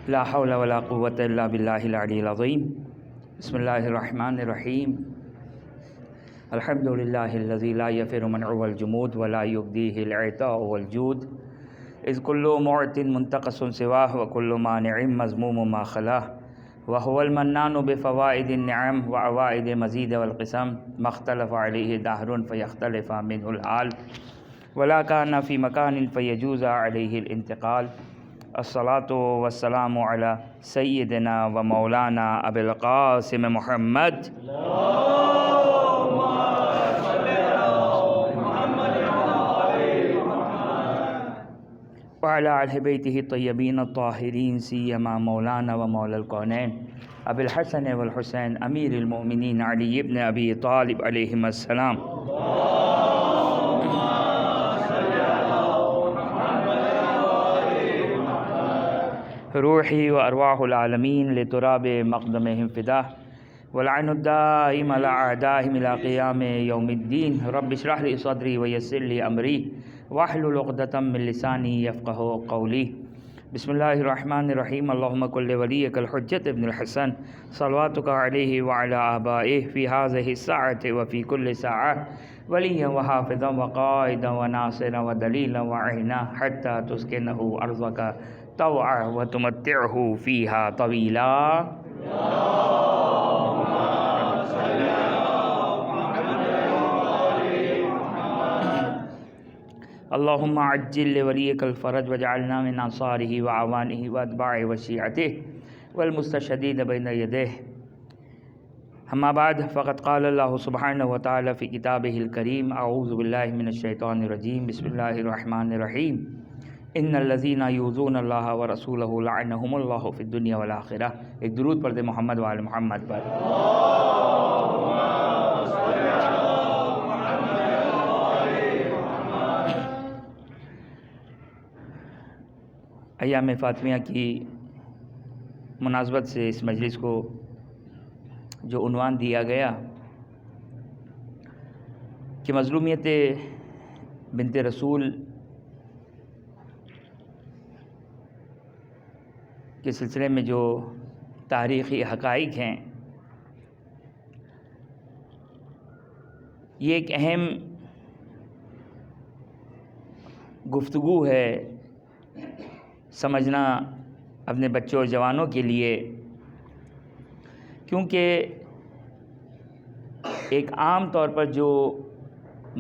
لا حول ولا قوة إلا بالله العلي العظيم. بسم الله الرحمن الرحيم. الحمد لله الذي لا يفر منعه والجمود ولا يبديه العطاء والجود، إذ كل معت منتقص سواه وكل مانع مذموم ما خلاه، وهو المنان بفوائد النعم وعوائد مزيد والقسم، ما اختلف عليه دهر فيختلف منه الحال، ولا كان في مكان فيجوز عليه الانتقال. الصلاة والسلام على سيدنا ومولانا أبي القاسم محمد وعلى أهل بيته الطيبين الطاهرين، سيما مولانا ومولى الكونين أبي الحسن والحسين أمير المؤمنين علي بن أبي طالب عليهما السلام. روحي وأرواح العالمين لتراب مقدمهم فداه، والعين الدائم على أعدائهم إلى قيام يوم الدين. رب اشرح لي صدري ويسر لي أمري واحلل عقدة من لساني يفقه قولي. بسم الله الرحمن الرحيم. اللهم كن لوليك الحجة ابن الحسن صلواتك عليه وعلى آبائه في هذه الساعة وفي كل ساعة وليا وحافظا وقائدا وناصرا ودليلا وعينا، حتى تسكنه أرضك طوعا وتمتعه فيها طويلا. اللهم عجل لوليك الفرج واجعلنا من أنصاره وعوانه وأتباعه وشيعته والمستشهدين بين يديه. أما بعد، فقد قال الله سبحانه وتعالى في كتابه الكريم: أعوذ بالله من الشيطان الرجيم، بسم الله الرحمن الرحيم. ان الذين يؤذون الله ورسوله لعنهم الله في الدنيا والآخرہ. ایک درود پڑھ دے محمد وآل محمد پر. ایام فاطمیہ کی مناسبت سے اس مجلس کو جو عنوان دیا گیا کہ مظلومیت بنت رسول کے سلسلے میں جو تاریخی حقائق ہیں، یہ ایک اہم گفتگو ہے سمجھنا اپنے بچوں اور جوانوں کے لیے، کیونکہ ایک عام طور پر جو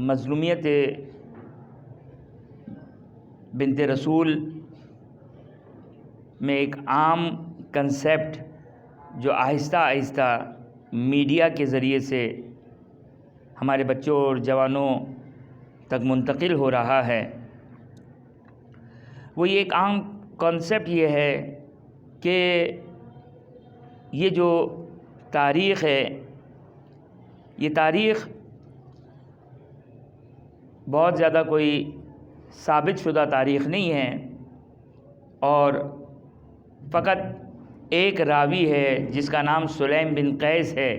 مظلومیت بنت رسول میں ایک عام کنسیپٹ جو آہستہ آہستہ میڈیا کے ذریعے سے ہمارے بچوں اور جوانوں تک منتقل ہو رہا ہے، وہ یہ ایک عام کنسیپٹ یہ ہے کہ یہ جو تاریخ ہے، یہ تاریخ بہت زیادہ کوئی ثابت شدہ تاریخ نہیں ہے، اور فقط ایک راوی ہے جس کا نام سلیم بن قیس ہے،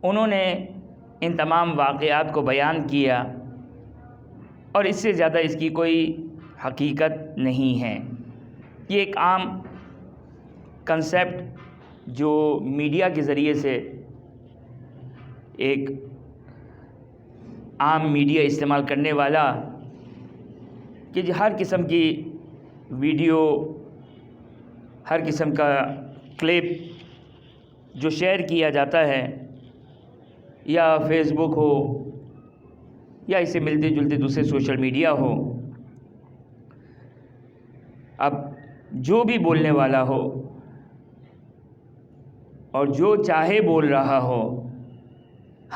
انہوں نے ان تمام واقعات کو بیان کیا، اور اس سے زیادہ اس کی کوئی حقیقت نہیں ہے۔ یہ ایک عام کنسیپٹ جو میڈیا کے ذریعے سے ایک عام میڈیا استعمال کرنے والا کہ ہر قسم کی ویڈیو، ہر قسم کا کلپ جو شیئر کیا جاتا ہے، یا فیس بک ہو یا اس سے ملتے جلتے دوسرے سوشل میڈیا ہو، اب جو بھی بولنے والا ہو اور جو چاہے بول رہا ہو،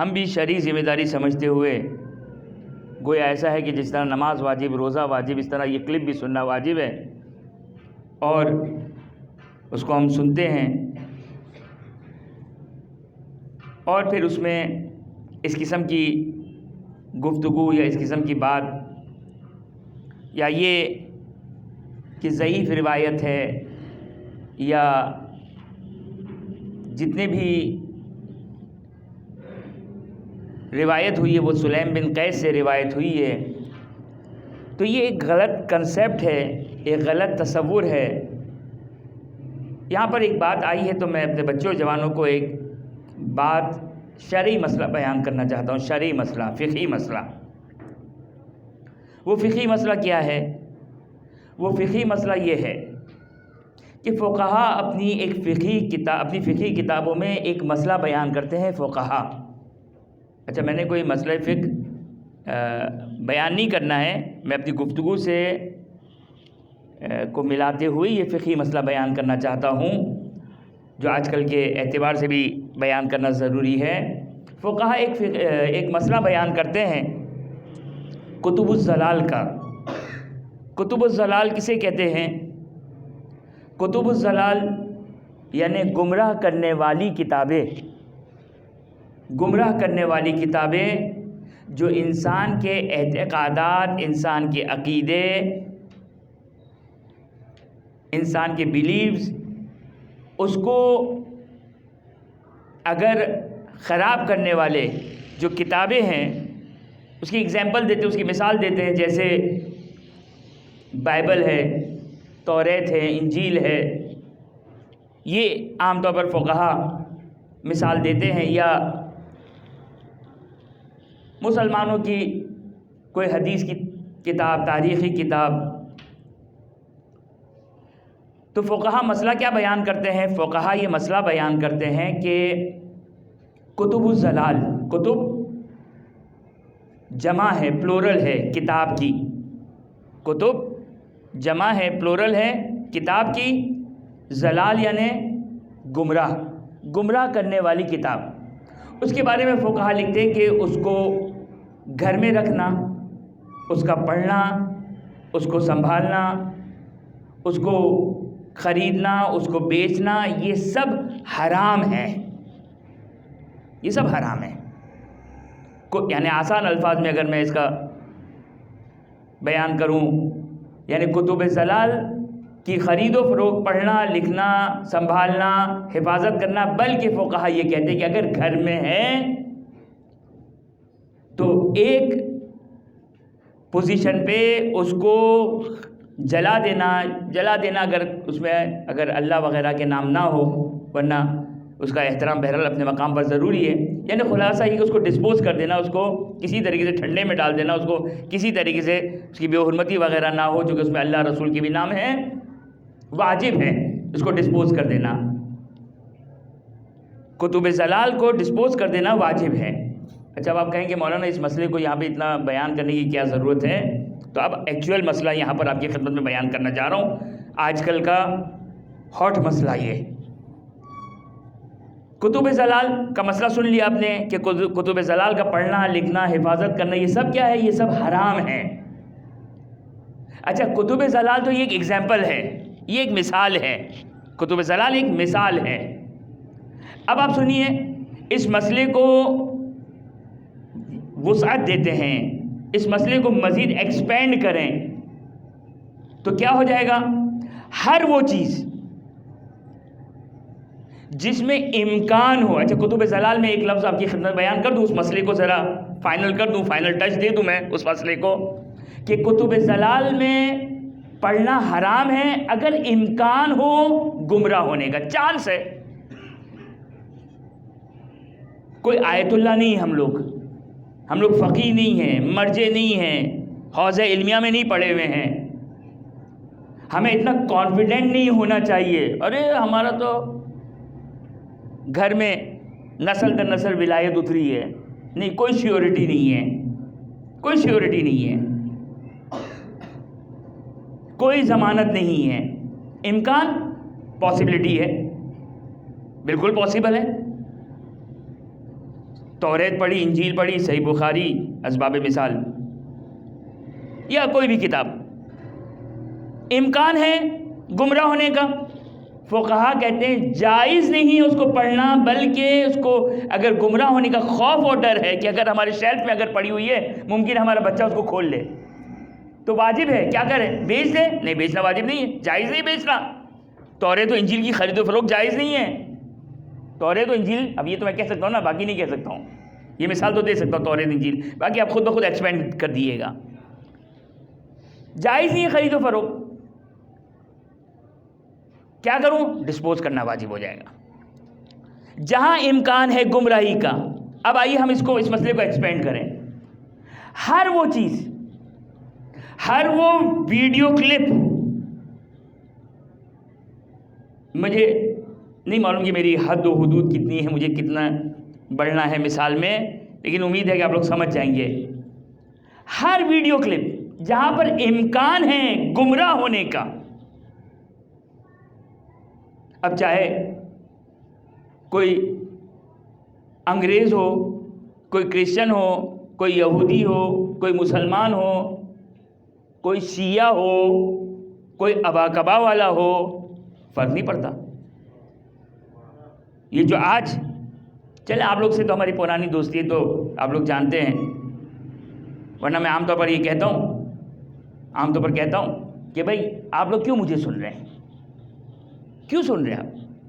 ہم بھی شرعی ذمہ داری سمجھتے ہوئے، گویا ایسا ہے کہ جس طرح نماز واجب، روزہ واجب، اس طرح یہ کلپ بھی سننا واجب ہے، اور اس کو ہم سنتے ہیں، اور پھر اس میں اس قسم کی گفتگو یا اس قسم کی بات، یا یہ کہ ضعیف روایت ہے، یا جتنے بھی روایت ہوئی ہے وہ سلیم بن قیس سے روایت ہوئی ہے، تو یہ ایک غلط کنسیپٹ ہے، ایک غلط تصور ہے یہاں پر ایک بات آئی ہے تو میں اپنے بچوں اور جوانوں کو ایک بات شرعی مسئلہ بیان کرنا چاہتا ہوں، شرعی مسئلہ، فقہی مسئلہ۔ وہ فقہی مسئلہ کیا ہے؟ وہ فقہی مسئلہ یہ ہے کہ فقہا اپنی فقہی کتابوں میں ایک مسئلہ بیان کرتے ہیں فقہا۔ اچھا، میں نے کوئی مسئلہ فقہ بیان نہیں کرنا ہے، میں اپنی گفتگو سے کو ملاتے ہوئے یہ فقہی مسئلہ بیان کرنا چاہتا ہوں جو آج کل کے اعتبار سے بھی بیان کرنا ضروری ہے۔ فقہا ایک مسئلہ بیان کرتے ہیں کتب الضلال کا۔ کتب الضلال کسے کہتے ہیں؟ کتب الضلال یعنی گمراہ کرنے والی کتابیں، گمراہ کرنے والی کتابیں جو انسان کے اعتقادات، انسان کے عقیدے، انسان کے بیلیوز، اس کو اگر خراب کرنے والے جو کتابیں ہیں اس کی اگزامپل دیتے ہیں، اس کی مثال دیتے ہیں، جیسے بائبل ہے، توریت ہے، انجیل ہے، یہ عام طور پر فقہا مثال دیتے ہیں، یا مسلمانوں کی کوئی حدیث کی کتاب، تاریخی کتاب۔ تو فقہا مسئلہ کیا بیان کرتے ہیں؟ فقہا یہ مسئلہ بیان کرتے ہیں کہ کتب الضلال، کتب جمع ہے، پلورل ہے کتاب کی، کتب جمع ہے، پلورل ہے کتاب کی، ضلال یعنی گمراہ کرنے والی کتاب۔ اس کے بارے میں فقہا لکھتے ہیں کہ اس کو گھر میں رکھنا، اس کا پڑھنا، اس کو سنبھالنا، اس کو خریدنا، اس کو بیچنا، یہ سب حرام ہے، یہ سب حرام ہے۔ یعنی آسان الفاظ میں اگر میں اس کا بیان کروں، یعنی کتب ضلال کی خرید و فروخت، پڑھنا، لکھنا، سنبھالنا، حفاظت کرنا، بلکہ فقہا یہ کہتے ہیں کہ اگر گھر میں ہے تو ایک پوزیشن پہ اس کو جلا دینا اگر اس میں اگر اللہ وغیرہ کے نام نہ ہو، ورنہ اس کا احترام بہرحال اپنے مقام پر ضروری ہے۔ یعنی خلاصہ یہ کہ اس کو ڈسپوز کر دینا، اس کو کسی طریقے سے ٹھنڈے میں ڈال دینا، اس کو کسی طریقے سے اس کی بے حرمتی وغیرہ نہ ہو، چونکہ اس میں اللہ رسول کے بھی نام ہے، واجب ہے اس کو ڈسپوز کر دینا، کتب ضلال کو ڈسپوز کر دینا واجب ہے۔ اچھا، اب آپ کہیں کہ مولانا اس مسئلے کو یہاں پہ اتنا بیان کرنے کی کیا ضرورت ہے؟ تو اب ایکچوئل مسئلہ یہاں پر آپ کی خدمت میں بیان کرنا چاہ رہا ہوں، آج کل کا ہاٹ مسئلہ یہ کتب ضلال کا مسئلہ سن لیا آپ نے کہ کتب ضلال کا پڑھنا، لکھنا، حفاظت کرنا، یہ سب کیا ہے؟ یہ سب حرام ہے۔ اچھا، کتب ضلال تو یہ ایک ایگزامپل ہے، یہ ایک مثال ہے، کتب ضلال ایک مثال ہے۔ اب آپ سنیے، اس مسئلے کو وسعت دیتے ہیں، اس مسئلے کو مزید ایکسپینڈ کریں تو کیا ہو جائے گا؟ ہر وہ چیز جس میں امکان ہو۔ اچھا، کتب ضلال میں ایک لفظ آپ کی خدمت بیان کر دوں، اس مسئلے کو ذرا فائنل کر دوں، فائنل ٹچ دے دوں میں اس مسئلے کو، کہ کتب ضلال میں پڑھنا حرام ہے اگر امکان ہو گمراہ ہونے کا، چانس ہے۔ کوئی آیت اللہ نہیں، ہم لوگ فقیہ نہیں ہیں، مرجع نہیں ہیں، حوزہ علمیہ میں نہیں پڑھے ہوئے ہیں، ہمیں اتنا کانفیڈنٹ نہیں ہونا چاہیے، ارے ہمارا تو گھر میں نسل در نسل ولایت اتری ہے، نہیں، کوئی شیورٹی نہیں ہے، کوئی شیورٹی نہیں ہے، کوئی ضمانت نہیں ہے۔ امکان، پاسبلٹی ہے، بالکل پاسبل ہے۔ توریت پڑھی، انجیل پڑھی، صحیح بخاری اسباب مثال یا کوئی بھی کتاب، امکان ہے گمراہ ہونے کا۔ فقہا کہتے ہیں جائز نہیں اس کو پڑھنا، بلکہ اس کو اگر گمراہ ہونے کا خوف اور ڈر ہے کہ اگر ہمارے شیلف میں اگر پڑی ہوئی ہے ممکن ہمارا بچہ اس کو کھول لے، تو واجب ہے کیا کریں؟ بیچ دیں؟ نہیں، بیچنا واجب نہیں ہے، جائز نہیں بیچنا۔ توریت و انجیل کی خرید و فروخت جائز نہیں ہے۔ توریت و انجیل، اب یہ تو میں کہہ سکتا ہوں نا، باقی نہیں کہہ سکتا ہوں، یہ مثال تو دے سکتا ہوں توریت انجیل، باقی آپ خود بخود ایکسپینڈ کر دیئے گا۔ جائز نہیں ہے خرید و فروخت، کیا کروں؟ ڈسپوز کرنا واجب ہو جائے گا۔ جہاں امکان ہے گمراہی کا، اب آئیے ہم اس مسئلے کو ایکسپینڈ کریں۔ ہر وہ چیز، ہر وہ ویڈیو کلپ، مجھے نہیں معلوم کہ میری حد و حدود کتنی ہے، مجھے کتنا بڑھنا ہے مثال میں، لیکن امید ہے کہ آپ لوگ سمجھ جائیں گے۔ ہر ویڈیو کلپ جہاں پر امکان ہے گمراہ ہونے کا، اب چاہے کوئی انگریز ہو، کوئی کرسچن ہو، کوئی یہودی ہو، کوئی مسلمان ہو، کوئی شیعہ ہو، کوئی ابا کبا والا ہو، فرق نہیں پڑتا۔ یہ جو آج چلے، آپ لوگ سے تو ہماری پرانی دوستی ہے تو آپ لوگ جانتے ہیں، ورنہ میں عام طور پر یہ کہتا ہوں کہ بھائی آپ لوگ کیوں مجھے سن رہے ہیں؟ کیوں سن رہے ہیں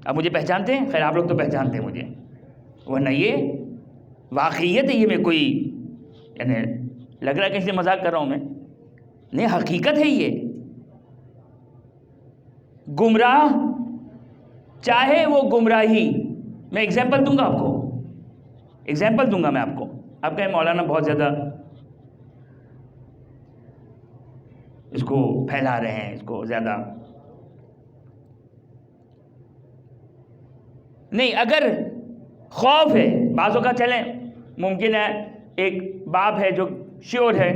آپ مجھے پہچانتے ہیں؟ خیر آپ لوگ تو پہچانتے ہیں مجھے، ورنہ یہ واقعیت ہے، یہ میں کوئی یعنی لگ رہا ہے کہ اس سے مذاق کر رہا ہوں میں، نہیں حقیقت ہے۔ یہ گمراہ، چاہے وہ گمراہی، میں ایگزامپل دوں گا آپ کو، میں آپ کو۔ آپ کہیں مولانا بہت زیادہ اس کو پھیلا رہے ہیں، اس کو زیادہ نہیں۔ اگر خوف ہے، بعضوں کا چلیں ممکن ہے ایک باپ ہے جو شیور ہے،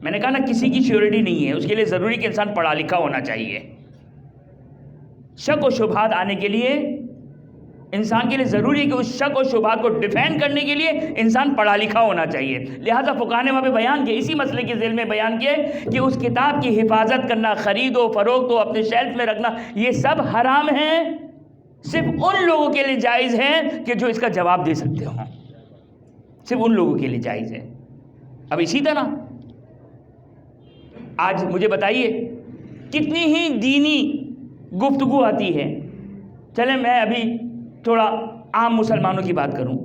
میں نے کہا نا کسی کی شیورٹی نہیں ہے، اس کے لیے ضروری کہ انسان پڑھا لکھا ہونا چاہیے۔ شک و شبہات آنے کے لیے انسان کے لیے ضروری ہے کہ اس شک و شبہات کو ڈیفینڈ کرنے کے لیے انسان پڑھا لکھا ہونا چاہیے۔ لہٰذا فقہاء نے وہاں پہ بیان کیا، اسی مسئلے کے ذیل میں بیان کیا کہ اس کتاب کی حفاظت کرنا، خرید و فروخت و اپنے شیلف میں رکھنا، یہ سب حرام ہیں، صرف ان لوگوں کے لیے جائز ہے کہ جو اس کا جواب دے سکتے ہوں، صرف ان لوگوں کے لیے جائز ہے۔ اب اسی طرح آج مجھے بتائیے کتنی ہی دینی گفتگو آتی ہے، چلیں میں ابھی تھوڑا عام مسلمانوں کی بات کروں،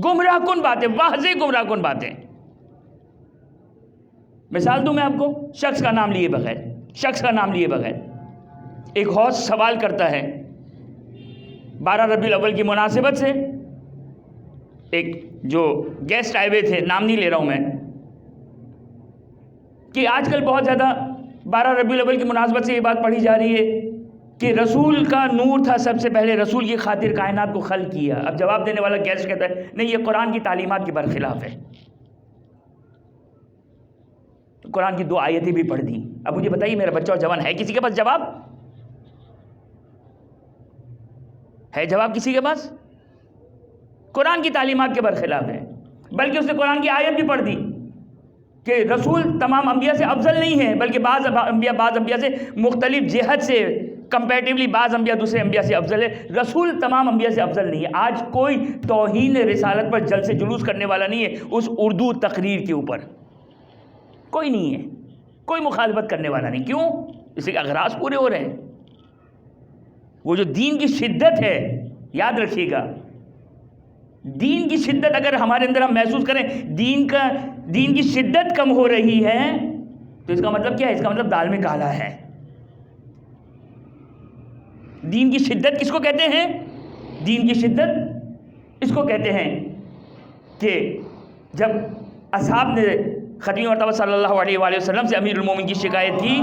گمراہ کن باتیں، واضح گمراہ کن باتیں۔ مثال دوں میں آپ کو، شخص کا نام لیے بغیر ایک ہوسٹ سوال کرتا ہے 12 ربیع الاول کی مناسبت سے، ایک جو گیسٹ آئے ہوئے تھے، نام نہیں لے رہا ہوں میں، کہ آج کل بہت زیادہ 12 ربیع الاول کی مناسبت سے یہ بات پڑھی جا رہی ہے کہ رسول کا نور تھا، سب سے پہلے رسول کی خاطر کائنات کو خلق کیا۔ اب جواب دینے والا گیسٹ کہتا ہے نہیں، یہ قرآن کی تعلیمات کے برخلاف ہے۔ قرآن کی 2 آیتیں بھی پڑھ دی۔ اب مجھے بتائیے میرا بچہ اور جوان ہے کسی کے پاس جواب؟ ہے جواب کسی کے پاس؟ قرآن کی تعلیمات کے برخلاف ہے، بلکہ اس نے قرآن کی آیت بھی پڑھ دی کہ رسول تمام انبیاء سے افضل نہیں ہے، بلکہ بعض انبیاء سے مختلف جہت سے کمپیریٹیولی بعض انبیاء دوسرے انبیاء سے افضل ہے، رسول تمام انبیاء سے افضل نہیں ہے۔ آج کوئی توہین رسالت پر جل سے جلوس کرنے والا نہیں ہے، اس اردو تقریر کے اوپر کوئی نہیں ہے، کوئی مخالفت کرنے والا نہیں۔ کیوں؟ اس کے اغراض پورے ہو رہے ہیں۔ وہ جو دین کی شدت ہے، یاد رکھیے گا، دین کی شدت اگر ہمارے اندر ہم محسوس کریں دین کی شدت کم ہو رہی ہے تو اس کا مطلب کیا ہے؟ اس کا مطلب دال میں کالا ہے۔ دین کی شدت کس کو کہتے ہیں؟ دین کی شدت اس کو کہتے ہیں کہ جب اصحاب نے ختمی مرتبہ صلی اللہ علیہ وآلہ وسلم سے امیر المومنین کی شکایت کی،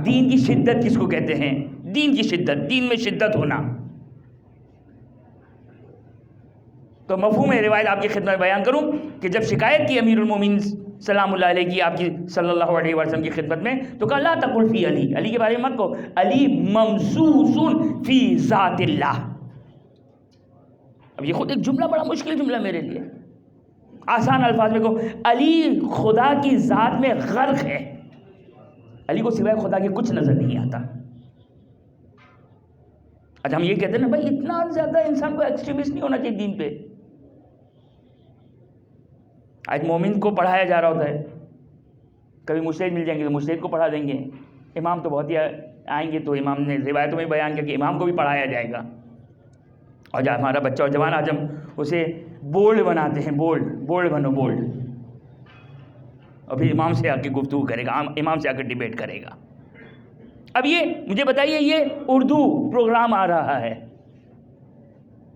دین کی شدت کس کو کہتے ہیں؟ دین کی شدت، دین میں شدت ہونا۔ تو مفہوم روایت آپ کی خدمت میں بیان کروں کہ جب شکایت کی امیر المومنین سلام اللہ علیہ کی آپ کی صلی اللہ علیہ وسلم کی خدمت میں، تو کہا لا تقل فی علی، علی کے بارے میں مت کہو، علی ممسوس فی ذات اللہ۔ اب یہ خود ایک جملہ بڑا مشکل جملہ میرے لیے، آسان الفاظ میں کہو علی خدا کی ذات میں غرق ہے، علی کو سوائے خدا کے کچھ نظر نہیں آتا۔ اچھا ہم یہ کہتے ہیں نا بھائی اتنا زیادہ انسان کو ایکسٹریمسٹ نہیں ہونا چاہیے دین پہ۔ آج مومن کو پڑھایا جا رہا ہوتا ہے، کبھی مجتہد مل جائیں گے تو مجتہد کو پڑھا دیں گے، امام تو بہت ہی آئیں گے تو امام نے روایتوں میں بیان کیا کہ امام کو بھی پڑھایا جائے گا۔ اور جب ہمارا بچہ اور جوان آج ہم اسے بولڈ بناتے ہیں، بولڈ بنو، بولڈ اور پھر امام سے آ کے گفتگو کرے گا، امام سے آ کے ڈیبیٹ کرے گا۔ اب یہ مجھے بتائیے، یہ اردو پروگرام آ رہا ہے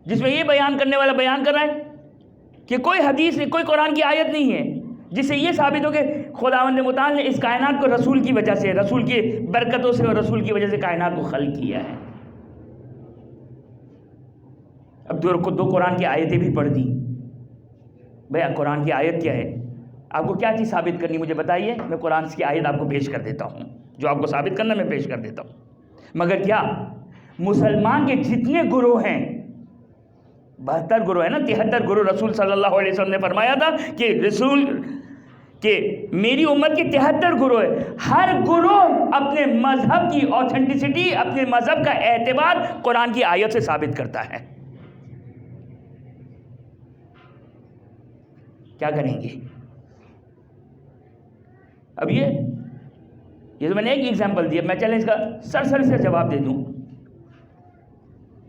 جس میں یہ بیان کرنے والا بیان کر رہا ہے کہ کوئی حدیث نہیں، کوئی قرآن کی آیت نہیں ہے جس سے یہ ثابت ہو کہ خداوند متعال نے اس کائنات کو رسول کی وجہ سے، رسول کی برکتوں سے اور رسول کی وجہ سے کائنات کو خلق کیا ہے۔ اب دو قرآن کی آیتیں بھی پڑھ دی۔ بھیا قرآن کی آیت کیا ہے؟ آپ کو کیا چیز ثابت کرنی مجھے بتائیے، میں قرآن کی آیت آپ کو پیش کر دیتا ہوں، جو آپ کو ثابت کرنا میں پیش کر دیتا ہوں۔ مگر کیا مسلمان کے جتنے گروہ ہیں، 72 گروہ ہے نا، 73 گروہ، رسول صلی اللہ علیہ وسلم نے فرمایا تھا کہ میری امت کے 73 گروہ ہے، ہر گروہ اپنے مذہب کی اوتھینٹسٹی، اپنے مذہب کا اعتبار قرآن کی آیت سے ثابت کرتا ہے۔ کیا کریں گے؟ اب یہ تو میں نے ایک ایگزامپل دیا، میں چلیں اس کا سرسری سے جواب دے دوں،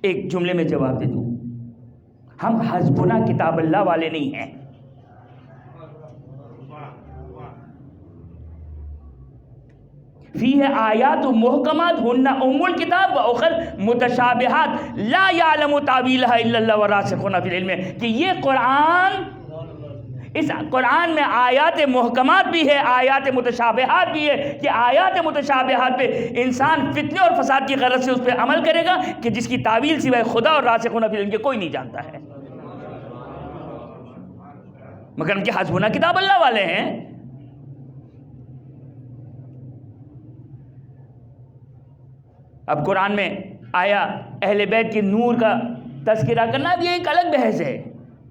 ایک جملے میں جواب دے دوں۔ ہم حسبنا کتاب اللہ والے نہیں ہیں۔ فیہ آیات محکمات ہن ام الکتاب و اخر متشابہات لا یعلم تعویلہا الا اللہ والراسخون فی العلم، کہ یہ قرآن، اس قرآن میں آیات محکمات بھی ہے، آیات متشابہات بھی ہے، کہ آیات متشابہات پہ انسان فتنے اور فساد کی غرض سے اس پہ عمل کرے گا کہ جس کی تعویل سوائے خدا اور راسخون فی العلم کے کوئی نہیں جانتا ہے، مگر ان کے حسبنا کتاب اللہ والے ہیں۔ اب قرآن میں آیا اہل بیت کے نور کا تذکرہ کرنا، اب یہ ایک الگ بحث ہے۔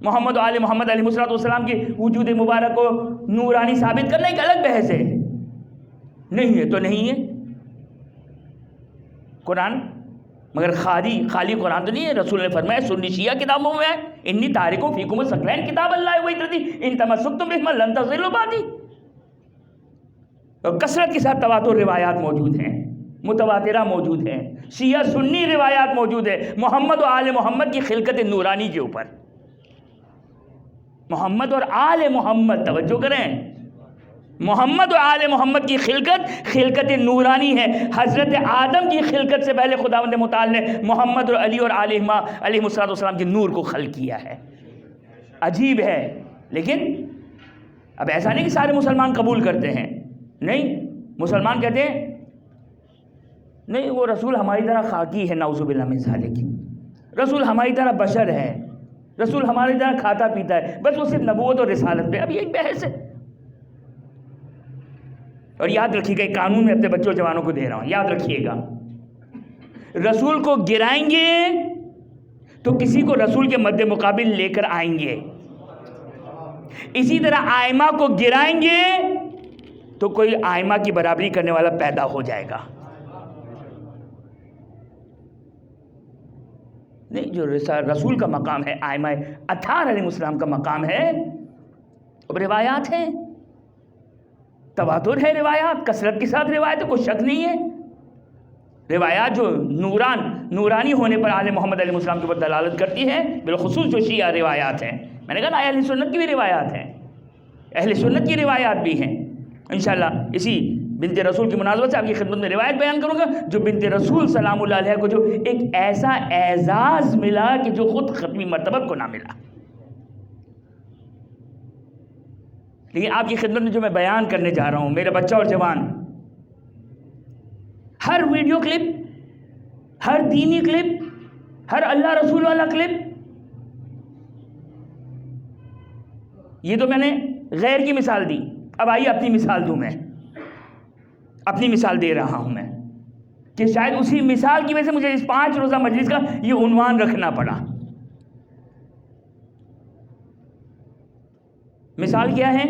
محمد و آل محمد علیہ السلام کی وجود مبارک کو نورانی ثابت کرنا ایک الگ بحث ہے۔ نہیں ہے تو نہیں ہے قرآن، مگر خالی قرآن تو نہیں ہے۔ رسول نے فرمایا سنی شیعہ کتابوں میں ہے، انی تارکوں فیکم الثقلین کتاب اللہ وہی ترتی ان تمسکتم بہما لن تضلوا بعدی۔ اور کثرت کے ساتھ تواتر روایات موجود ہیں، متواترہ موجود ہیں، شیعہ سنی روایات موجود ہے محمد و آل محمد کی خلقت نورانی کے اوپر۔ محمد اور آل محمد، توجہ کریں، محمد و آل محمد کی خلقت نورانی ہے۔ حضرت آدم کی خلقت سے پہلے خداوند متعال نے محمد اور علی اور علیہ السلام کے نور کو خلق کیا ہے۔ عجیب ہے، لیکن اب ایسا نہیں کہ سارے مسلمان قبول کرتے ہیں، نہیں، مسلمان کہتے ہیں نہیں وہ رسول ہماری طرح خاکی ہے، نعوذ باللہ من ذالک، رسول ہماری طرح بشر ہے، رسول ہماری طرح کھاتا پیتا ہے، بس وہ صرف نبوت اور رسالت پہ۔ اب یہ ایک بحث ہے۔ اور یاد رکھیے گا، ایک قانون میں اپنے بچوں جوانوں کو دے رہا ہوں، یاد رکھیے گا، رسول کو گرائیں گے تو کسی کو رسول کے مد مقابل لے کر آئیں گے، اسی طرح آئمہ کو گرائیں گے تو کوئی آئمہ کی برابری کرنے والا پیدا ہو جائے گا۔ نہیں، جو رسول کا مقام ہے، آئمہ اطہار علیہ السلام کا مقام ہے، اب روایات ہیں، تواتر ہے، روایات کثرت کے ساتھ روایت، کوئی شک نہیں ہے۔ روایات جو نورانی ہونے پر آل محمد علیہ السلام کے اوپر دلالت کرتی ہے، بالخصوص جو شیعہ روایات ہیں، میں نے کہا اہل سنت کی بھی روایات ہیں، اہل سنت کی روایات بھی ہیں۔ انشاءاللہ اسی بنت رسول کی مناسبت سے آپ کی خدمت میں روایت بیان کروں گا، جو بنت رسول سلام اللہ علیہ کو جو ایک ایسا اعزاز ملا کہ جو خود ختمی مرتبت کو نہ ملا۔ لیکن آپ کی خدمت میں جو میں بیان کرنے جا رہا ہوں، میرے بچہ اور جوان، ہر ویڈیو کلپ، ہر دینی کلپ، ہر اللہ رسول والا کلپ، یہ تو میں نے غیر کی مثال دی، اب آئیے اپنی مثال دوں، میں اپنی مثال دے رہا ہوں میں، کہ شاید اسی مثال کی وجہ سے مجھے اس 5 روزہ مجلس کا یہ عنوان رکھنا پڑا۔ مثال کیا ہے؟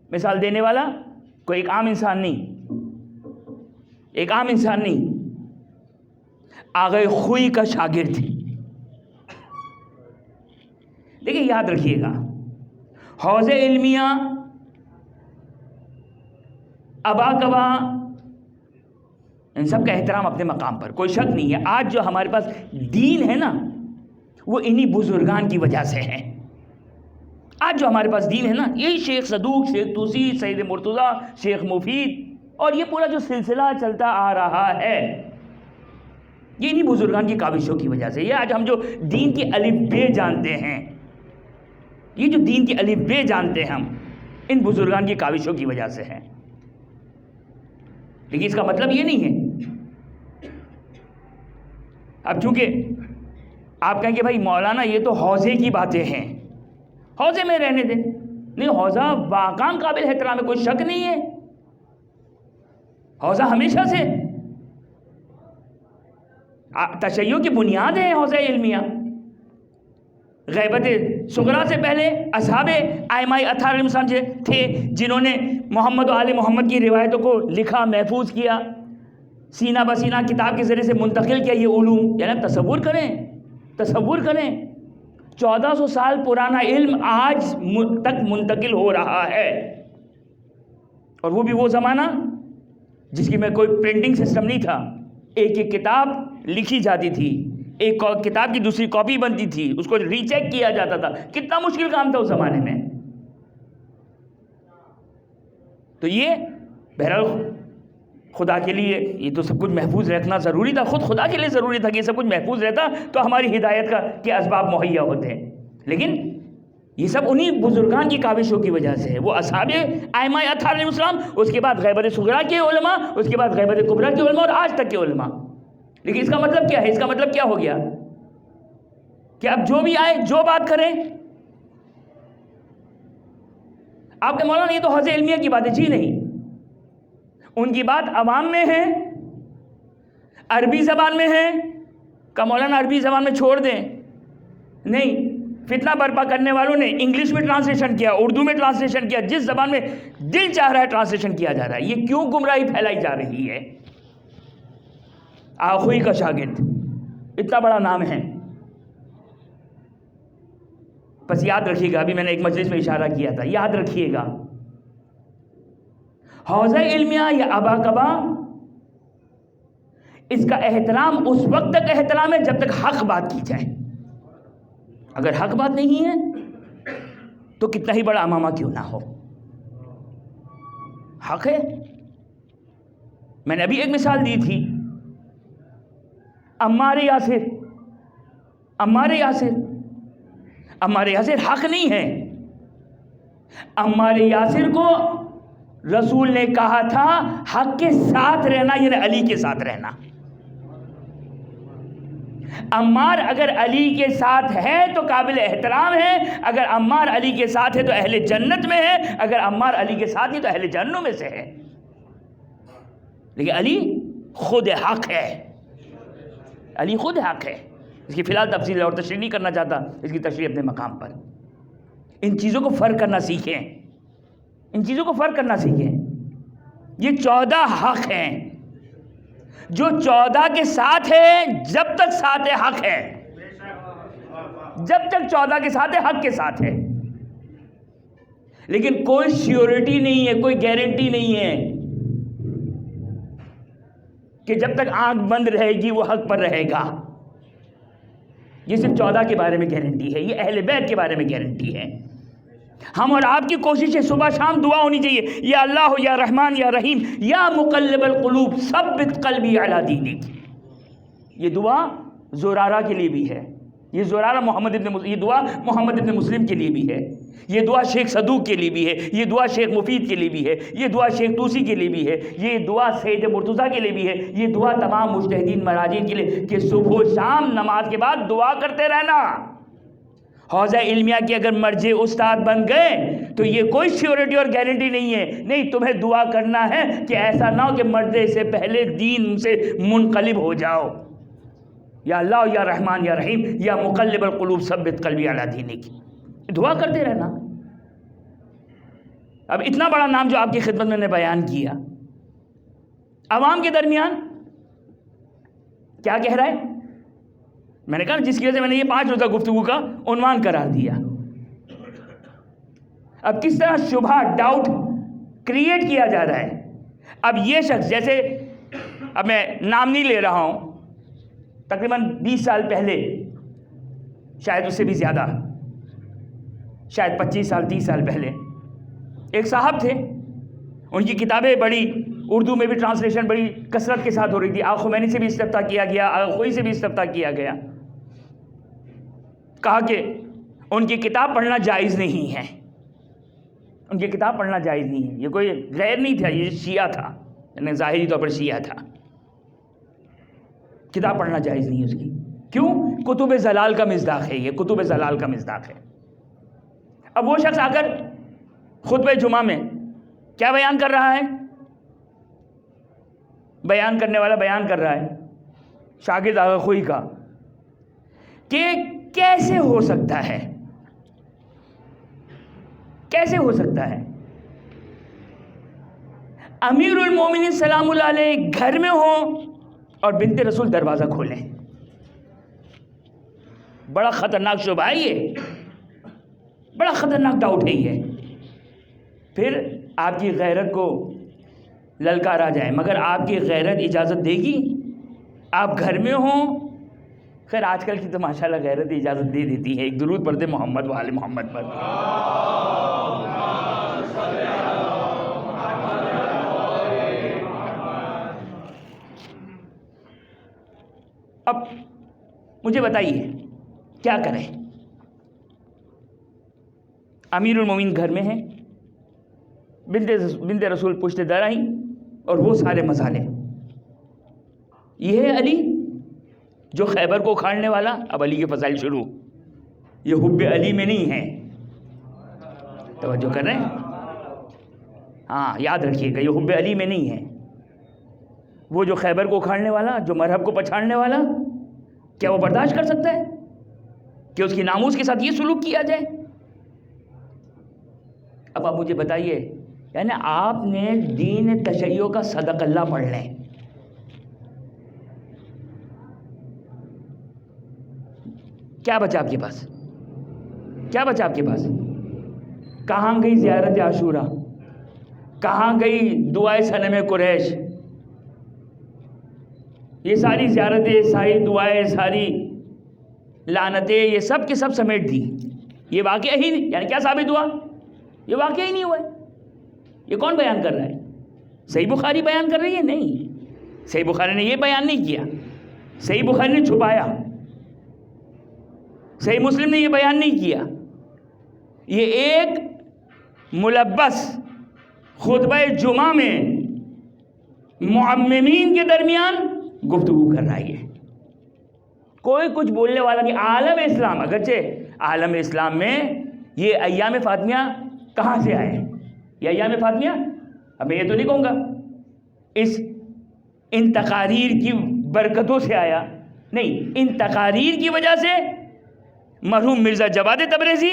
مثال دینے والا کوئی ایک عام انسان نہیں، ایک عام انسان نہیں، آغا خوئی کا شاگرد تھی۔ دیکھیں یاد رکھیے گا، حوض علمیہ، ابا کبا، ان سب کا احترام اپنے مقام پر، کوئی شک نہیں ہے۔ آج جو ہمارے پاس دین ہے نا، وہ انہی بزرگان کی وجہ سے ہے۔ آج جو ہمارے پاس دین ہے نا، یہی شیخ صدوق، شیخ توسی، سید مرتضیٰ، شیخ مفید اور یہ پورا جو سلسلہ چلتا آ رہا ہے، یہ انہی بزرگان کی کاوشوں کی وجہ سے. یہ آج ہم جو دین کی الف بے جانتے ہیں، یہ جو دین کی الف بے جانتے ہیں ہم، ان بزرگان کی کاوشوں کی وجہ سے ہے. لیکن اس کا مطلب یہ نہیں ہے. اب چونکہ آپ کہیں کہ بھائی مولانا یہ تو حوضے کی باتیں ہیں، حوضے میں رہنے دیں. نہیں، حوضہ واقعاً قابل احترام ہے، کوئی شک نہیں ہے. حوضہ ہمیشہ سے تشیع کی بنیاد ہے. حوضہ علمیہ غیبت صغریٰ سے پہلے اصحاب ائمہ اطہار علیہم السلام تھے جنہوں نے محمد و آل محمد کی روایتوں کو لکھا، محفوظ کیا، سینہ بسینہ کتاب کے ذریعے سے منتقل کیا. یہ علوم یعنی تصور کریں 1400 سال پرانا علم آج تک منتقل ہو رہا ہے. اور وہ بھی وہ زمانہ جس کی میں کوئی پرنٹنگ سسٹم نہیں تھا. ایک کتاب لکھی جاتی تھی، ایک کتاب کی دوسری کاپی بنتی تھی، اس کو ری چیک کیا جاتا تھا. کتنا مشکل کام تھا اس زمانے میں. تو یہ بہرحال خدا کے لیے یہ تو سب کچھ محفوظ رکھنا ضروری تھا. خود خدا کے لیے ضروری تھا کہ یہ سب کچھ محفوظ رہتا تو ہماری ہدایت کے اسباب مہیا ہوتے ہیں. لیکن یہ سب انہی بزرگان کی کاوشوں کی وجہ سے ہے. وہ اصحاب ائمہ اطہار علیہم السلام، اس کے بعد غیبت صغریٰ کے علماء، اس کے بعد غیبت کبریٰ کے علماء اور آج تک کے علماء. لیکن اس کا مطلب کیا ہے؟ اس کا مطلب کیا ہو گیا کہ اب جو بھی آئے جو بات کریں آپ کے مولانا یہ تو حوض علمیہ کی بات ہے. جی نہیں، ان کی بات عوام میں ہے، عربی زبان میں ہے. کہ مولانا عربی زبان میں چھوڑ دیں. نہیں، فتنہ برپا کرنے والوں نے انگلش میں ٹرانسلیشن کیا، اردو میں ٹرانسلیشن کیا، جس زبان میں دل چاہ رہا ہے ٹرانسلیشن کیا جا رہا ہے. یہ کیوں گمراہی پھیلائی جا رہی ہے؟ آخوئی کا شاگرد اتنا بڑا نام ہے. بس یاد رکھیے گا، ابھی میں نے ایک مجلس میں اشارہ کیا تھا، یاد رکھیے گا، حوضہ علمیہ یا ابا کبا اس کا احترام اس وقت تک احترام ہے جب تک حق بات کی جائے. اگر حق بات نہیں ہے تو کتنا ہی بڑا امامہ کیوں نہ ہو، حق ہے. میں نے ابھی ایک مثال دی تھی، عمار یاسر حق نہیں ہے. عمار یاسر کو رسول نے کہا تھا حق کے ساتھ رہنا، یعنی علی کے ساتھ رہنا. عمار اگر علی کے ساتھ ہے تو قابل احترام ہے، اگر عمار علی کے ساتھ ہے تو اہل جنت میں ہے، اگر عمار علی کے ساتھ ہے تو اہل جہنم میں سے ہے. لیکن علی خود حق ہے، علی خود حق ہے. اس کی فی الحال تفصیل اور تشریح نہیں کرنا چاہتا، اس کی تشریح اپنے مقام پر. ان چیزوں کو فرق کرنا سیکھیں، ان چیزوں کو فرق کرنا سیکھیں. یہ 14 حق ہیں، جو 14 کے ساتھ ہے جب تک ساتھ ہے حق ہے، جب تک 14 کے ساتھ ہے حق کے ساتھ ہے. لیکن کوئی سیورٹی نہیں ہے، کوئی گارنٹی نہیں ہے کہ جب تک آنکھ بند رہے گی وہ حق پر رہے گا. یہ صرف 14 کے بارے میں گارنٹی ہے، یہ اہل بیت کے بارے میں گارنٹی ہے. ہم اور آپ کی کوشش ہے صبح شام دعا ہونی چاہیے، یا اللہ یا رحمان یا رحیم یا مقلب القلوب ثبت قلبی علی دینک. یہ دعا زرارہ کے لیے بھی ہے، یہ دعا محمد ابن مسلم کے لیے بھی ہے، یہ دعا شیخ صدوق کے لیے بھی ہے، یہ دعا شیخ مفید کے لیے بھی ہے، یہ دعا شیخ توسی کے لیے بھی ہے، یہ دعا سید مرتضیٰ کے لیے بھی ہے، یہ دعا تمام مجتہدین مراجع کے لیے کہ صبح و شام نماز کے بعد دعا کرتے رہنا. حوضہ علمیہ کے اگر مرجع استاد بن گئے تو یہ کوئی سیورٹی اور گارنٹی نہیں ہے. نہیں، تمہیں دعا کرنا ہے کہ ایسا نہ ہو کہ مرنے سے پہلے دین سے منقلب ہو جاؤ. یا اللہ یا رحمان یا رحیم یا مقلب القلوب ثبت قلبی علی دینک، دعا کرتے رہنا. اب اتنا بڑا نام جو آپ کی خدمت میں نے بیان کیا، عوام کے درمیان کیا کہہ رہا ہے؟ میں نے کہا جس کی وجہ سے میں نے یہ 5 روزہ گفتگو کا عنوان قرار دیا. اب کس طرح شبہ ڈاؤٹ کریٹ کیا جا رہا ہے. اب یہ شخص جیسے، اب میں نام نہیں لے رہا ہوں، تقریباً 20 سال پہلے، شاید اس سے بھی زیادہ، شاید 25 سال 30 سال پہلے ایک صاحب تھے، ان کی کتابیں بڑی، اردو میں بھی ٹرانسلیشن بڑی کثرت کے ساتھ ہو رہی تھی، آغا خمینی سے بھی استفتاء کیا گیا، آغا خوئی سے بھی استفتاء کیا گیا، کہا کہ ان کی کتاب پڑھنا جائز نہیں ہے، ان کی کتاب پڑھنا جائز نہیں ہے، یہ کوئی غیر نہیں تھا، یہ شیعہ تھا، یعنی ظاہری طور پر شیعہ تھا، کتاب پڑھنا جائز نہیں ہے اس کی، کیوں؟ کتب زلال کا مصداق ہے، یہ کتب زلال کا مصداق ہے۔ اب وہ شخص آ کر خطبہ جمعہ میں کیا بیان کر رہا ہے؟ بیان کرنے والا بیان کر رہا ہے شاگرد آغا خوئی کا کہ کیسے ہو سکتا ہے، کیسے ہو سکتا ہے امیر المومنین سلام اللہ علیہ گھر میں ہوں اور بنت رسول دروازہ کھولیں؟ بڑا خطرناک شبہ ہے یہ، بڑا خطرناک ڈاؤٹ ہے یہ۔ پھر آپ کی غیرت کو للکارا جائے، مگر آپ کی غیرت اجازت دے گی؟ آپ گھر میں ہوں، خیر آج کل کی تو ماشاءاللہ غیرت اجازت دے دیتی ہے، ایک درود پڑھتے محمد و آل محمد پر۔ اب مجھے بتائیے کیا کریں؟ امیر المومنین گھر میں ہیں، بنت رسول پشت در آئیں اور وہ سارے مسالے، یہ ہے علی جو خیبر کو اکھاڑنے والا۔ اب علی کے فضائل شروع، یہ حب علی میں نہیں ہے، توجہ کر رہے ہیں؟ ہاں یاد رکھیے گا، یہ حب علی میں نہیں ہے، وہ جو خیبر کو اکھاڑنے والا، جو مرہب کو پچھاڑنے والا، کیا وہ برداشت کر سکتا ہے کہ اس کی ناموس کے ساتھ یہ سلوک کیا جائے؟ اب آپ مجھے بتائیے، یعنی آپ نے دین تشیع کا صدق اللہ پڑھ لیں، کیا بچا آپ کے پاس؟ کیا بچا آپ کے پاس؟ کہاں گئی زیارت عاشورہ؟ کہاں گئی دعائے صنم قریش؟ یہ ساری زیارتیں، ساری دعائیں، ساری لعنتیں، یہ سب کے سب سمیٹ دی، یہ واقعہ ہی نہیں، یعنی کیا ثابت ہوا؟ یہ واقعہ ہی نہیں ہوا ہے۔ یہ کون بیان کر رہا ہے؟ صحیح بخاری بیان کر رہی ہے؟ نہیں، صحیح بخاری نے یہ بیان نہیں کیا، صحیح بخاری نے چھپایا، صحیح مسلم نے یہ بیان نہیں کیا، یہ ایک ملبس خطبہ جمعہ میں معممین کے درمیان گفتگو کر رہا ہے۔ کوئی کچھ بولنے والا نہیں۔ عالم اسلام، اگرچہ عالم اسلام میں یہ ایام فاطمیہ کہاں سے آئے؟ یہ ایام فاطمیہ، اب میں یہ تو نہیں کہوں گا ان تقاریر کی برکتوں سے آیا، نہیں، ان تقاریر کی وجہ سے مرحوم مرزا جواد تبریزی،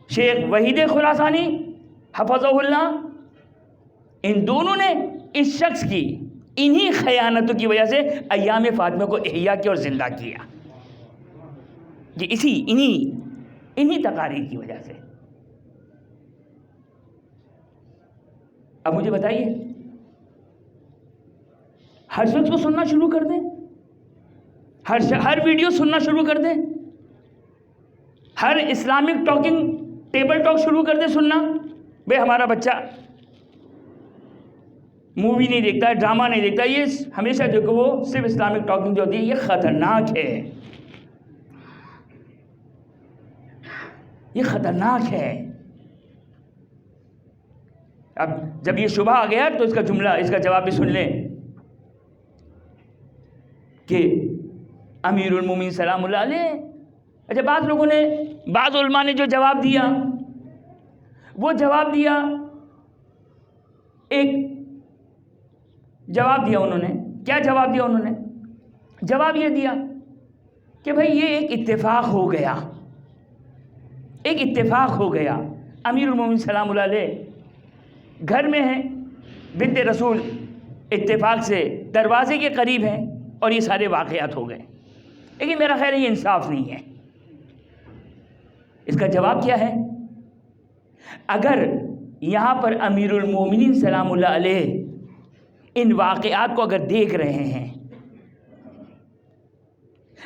شیخ وحید خراسانی حفظہ اللہ، ان دونوں نے اس شخص کی انہی خیانتوں کی وجہ سے ایام فاطمہ کو احیاء کیا اور زندہ کیا، یہ انہی تقاریر کی وجہ سے۔ اب مجھے بتائیے، ہر شخص کو سننا شروع کر دیں، ہر ویڈیو سننا شروع کر دیں، ہر اسلامک ٹاکنگ ٹیبل ٹاک شروع کر دیں سننا۔ بھئی ہمارا بچہ مووی نہیں دیکھتا ہے، ڈرامہ نہیں دیکھتا، یہ ہمیشہ جو کہ وہ صرف اسلامک ٹاکنگ جو ہوتی ہے، یہ خطرناک ہے، یہ خطرناک ہے۔ اب جب یہ شبہ آ گیا تو اس کا جملہ، اس کا جواب بھی سن لیں کہ امیر المومنین سلام اللہ علیہ، اچھا بعض لوگوں نے، بعض علماء نے جو جواب دیا، وہ جواب دیا، ایک جواب دیا انہوں نے، کیا جواب دیا انہوں نے؟ جواب یہ دیا کہ بھئی یہ ایک اتفاق ہو گیا، ایک اتفاق ہو گیا، امیر المومنین سلام اللہ علیہ گھر میں ہیں، بنت رسول اتفاق سے دروازے کے قریب ہیں، اور یہ سارے واقعات ہو گئے، لیکن میرا خیال ہے یہ انصاف نہیں ہے۔ اس کا جواب کیا ہے؟ اگر یہاں پر امیر المومنین سلام اللہ علیہ ان واقعات کو اگر دیکھ رہے ہیں،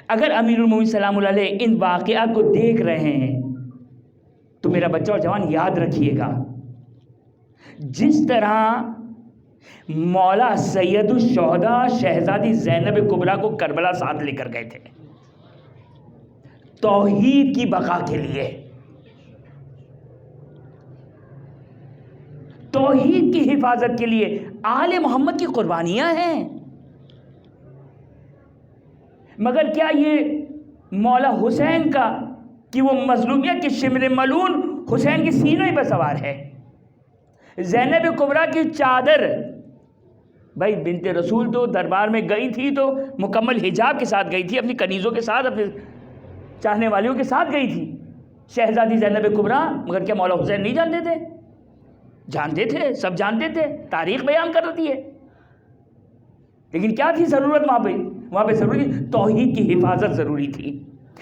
اگر امیر المومنین سلام اللہ علیہ ان واقعات کو دیکھ رہے ہیں تو میرا بچہ اور جوان یاد رکھیے گا، جس طرح مولا سید الشہداء شہزادی زینب کبریٰ کو کربلا ساتھ لے کر گئے تھے توحید کی بقا کے لیے، توحید کی حفاظت کے لیے، آل محمد کی قربانیاں ہیں، مگر کیا یہ مولا حسین کا کہ وہ مظلومیت کے شمر ملعون حسین کے سینے پر سوار ہے؟ زینب کبریٰ کی چادر، بھائی بنت رسول تو دربار میں گئی تھی تو مکمل حجاب کے ساتھ گئی تھی، اپنی کنیزوں کے ساتھ، اپنے چاہنے والیوں کے ساتھ گئی تھی شہزادی زینب کبریٰ، مگر کیا مولا حسین نہیں جانتے تھے؟ جانتے تھے، سب جانتے تھے، تاریخ بیان کر رہی ہے، لیکن کیا تھی ضرورت وہاں پہ ضروری توحید کی حفاظت ضروری تھی۔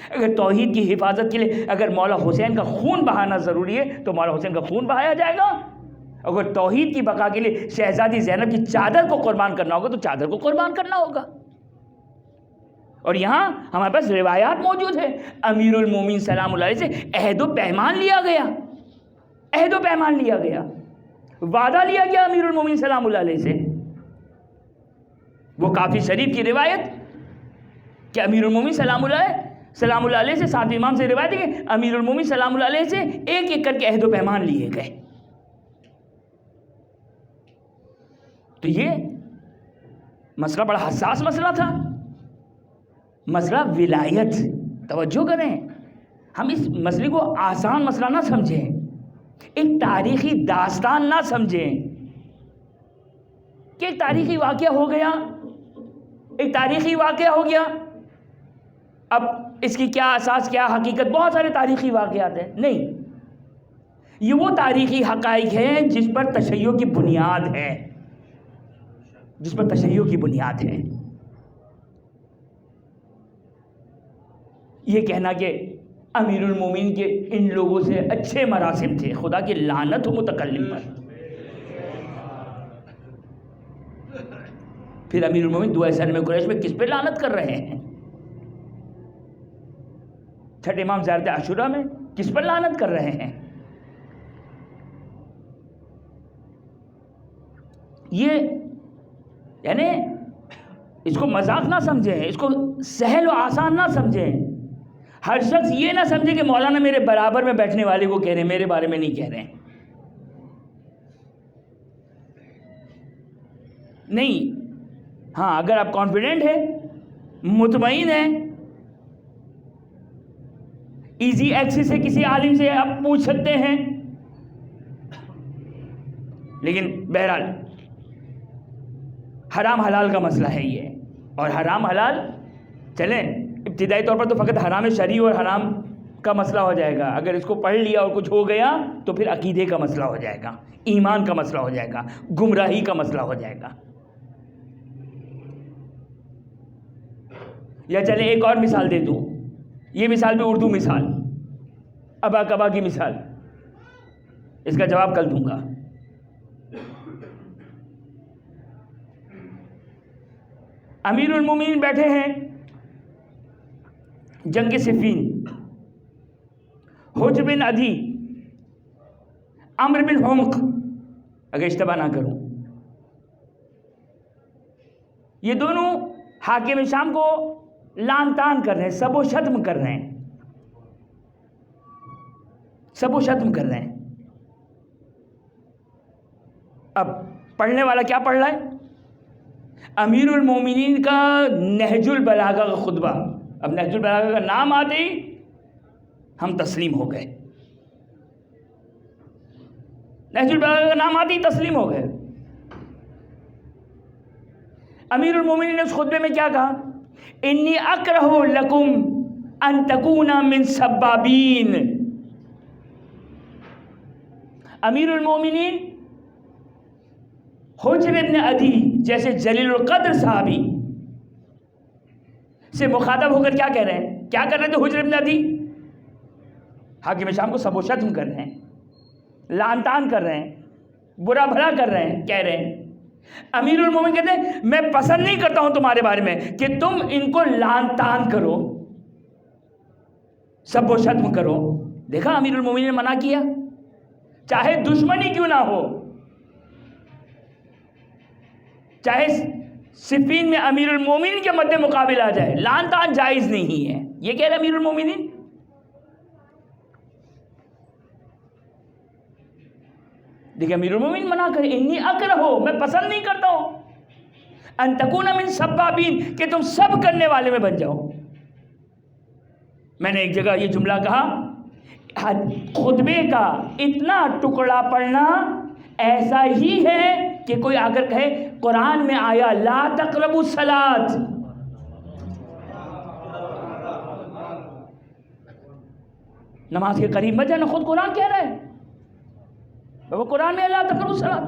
اگر توحید کی حفاظت کے لیے اگر مولا حسین کا خون بہانا ضروری ہے تو مولا حسین کا خون بہایا جائے گا، اگر توحید کی بقا کے لیے شہزادی زینب کی چادر کو قربان کرنا ہوگا تو چادر کو قربان کرنا ہوگا۔ اور یہاں ہمارے پاس روایات موجود ہیں، امیر المومنین سلام اللہ علیہ سے عہد و پیمان لیا گیا، عہد و پیمان لیا گیا، وعدہ لیا گیا امیر المومنین سلام اللہ علیہ سے۔ وہ کافی شریف کی روایت کہ امیر المومنین سلام اللہ علیہ سے، ساتویں امام سے روایت ہے کہ امیر المومنین سلام اللہ علیہ سے ایک ایک کر کے عہد و پیمان لیے گئے۔ تو یہ مسئلہ بڑا حساس مسئلہ تھا، مسئلہ ولایت۔ توجہ کریں، ہم اس مسئلے کو آسان مسئلہ نہ سمجھیں، ایک تاریخی داستان نہ سمجھیں کہ ایک تاریخی واقعہ ہو گیا، ایک تاریخی واقعہ ہو گیا، اب اس کی کیا اساس کیا حقیقت، بہت سارے تاریخی واقعات ہیں، نہیں، یہ وہ تاریخی حقائق ہیں جس پر تشیع کی بنیاد ہے، جس پر تشیع کی بنیاد ہے۔ یہ کہنا کہ امیر المومنین کے ان لوگوں سے اچھے مراسم تھے، خدا کی لعنت ہو متکلم پر۔ پھر امیر المومنین دعائے سلم قریش میں کس پہ لعنت کر رہے ہیں؟ چھٹے امام زیارت عاشوراء میں کس پر لعنت کر رہے ہیں؟ یہ یعنی اس کو مذاق نہ سمجھیں، اس کو سہل و آسان نہ سمجھیں۔ ہر شخص یہ نہ سمجھے کہ مولانا میرے برابر میں بیٹھنے والے کو کہہ رہے ہیں، میرے بارے میں نہیں کہہ رہے ہیں، نہیں۔ ہاں، اگر آپ کانفیڈنٹ ہیں، مطمئن ہیں، ایزی ایکسس سے کسی عالم سے آپ پوچھ سکتے ہیں، لیکن بہرحال حرام حلال کا مسئلہ ہے یہ، اور حرام حلال چلیں ابتدائی طور پر تو فقط حرام شرعی اور حرام کا مسئلہ ہو جائے گا، اگر اس کو پڑھ لیا اور کچھ ہو گیا تو پھر عقیدے کا مسئلہ ہو جائے گا، ایمان کا مسئلہ ہو جائے گا، گمراہی کا مسئلہ ہو جائے گا۔ یا چلیں ایک اور مثال دے دوں، یہ مثال بھی اردو مثال، ابا کبا کی مثال، اس کا جواب کل دوں گا۔ امیر المومنین بیٹھے ہیں جنگ صفین، حجر بن عدی، عمرو بن حمق، اگر اشتباہ نہ کروں، یہ دونوں حاکم شام کو لعن طعن کر رہے ہیں، سب و شتم کر رہے ہیں، سب و شتم کر رہے ہیں۔ اب پڑھنے والا کیا پڑھ رہا ہے؟ امیر المومنین کا نہج البلاغہ کا خطبہ۔ اب نہج البلاغہ کا نام آتے ہی ہم تسلیم ہو گئے، نہج البلاغہ کا نام آتے ہی تسلیم ہو گئے۔ امیر المومنین نے اس خطبے میں کیا کہا؟ انی اکرہ لکم ان تکونا من سبابین۔ امیر المومنین حجر ابن عدی جیسے جلیل القدر صحابی سے مخاطب ہو کر کیا کہہ رہے ہیں؟ کیا کر رہے تھے حجر ابن عدی؟ حاکم شام کو سب و شتم کر رہے ہیں، لعن طعن کر رہے ہیں، برا بھلا کر رہے ہیں، کہہ رہے ہیں۔ امیر المومنین کہتے ہیں میں پسند نہیں کرتا ہوں تمہارے بارے میں کہ تم ان کو لعن طعن کرو، سب و شتم کرو، دیکھا امیر المومنین نے منع کیا، چاہے دشمنی کیوں نہ ہو، چاہے صفین میں امیر المومنین کے مد مقابل آ جائے، لعن طعن جائز نہیں ہے، یہ کہہ رہے امیر المومنین۔ دیکھیں امیر المومنین منع کرے، انی اکرہو، میں پسند نہیں کرتا ہوں، ان تکون من سبابین، کہ تم سب کرنے والے میں بن جاؤ۔ میں نے ایک جگہ یہ جملہ کہا، خطبے کا اتنا ٹکڑا پڑھنا ایسا ہی ہے کہ کوئی آ کر کہے قرآن میں آیا لا تقربوا الصلاۃ، نماز کے قریب مت جانا، خود قرآن کہہ رہا ہے، وہ قرآن میں لا تقربوا الصلاۃ،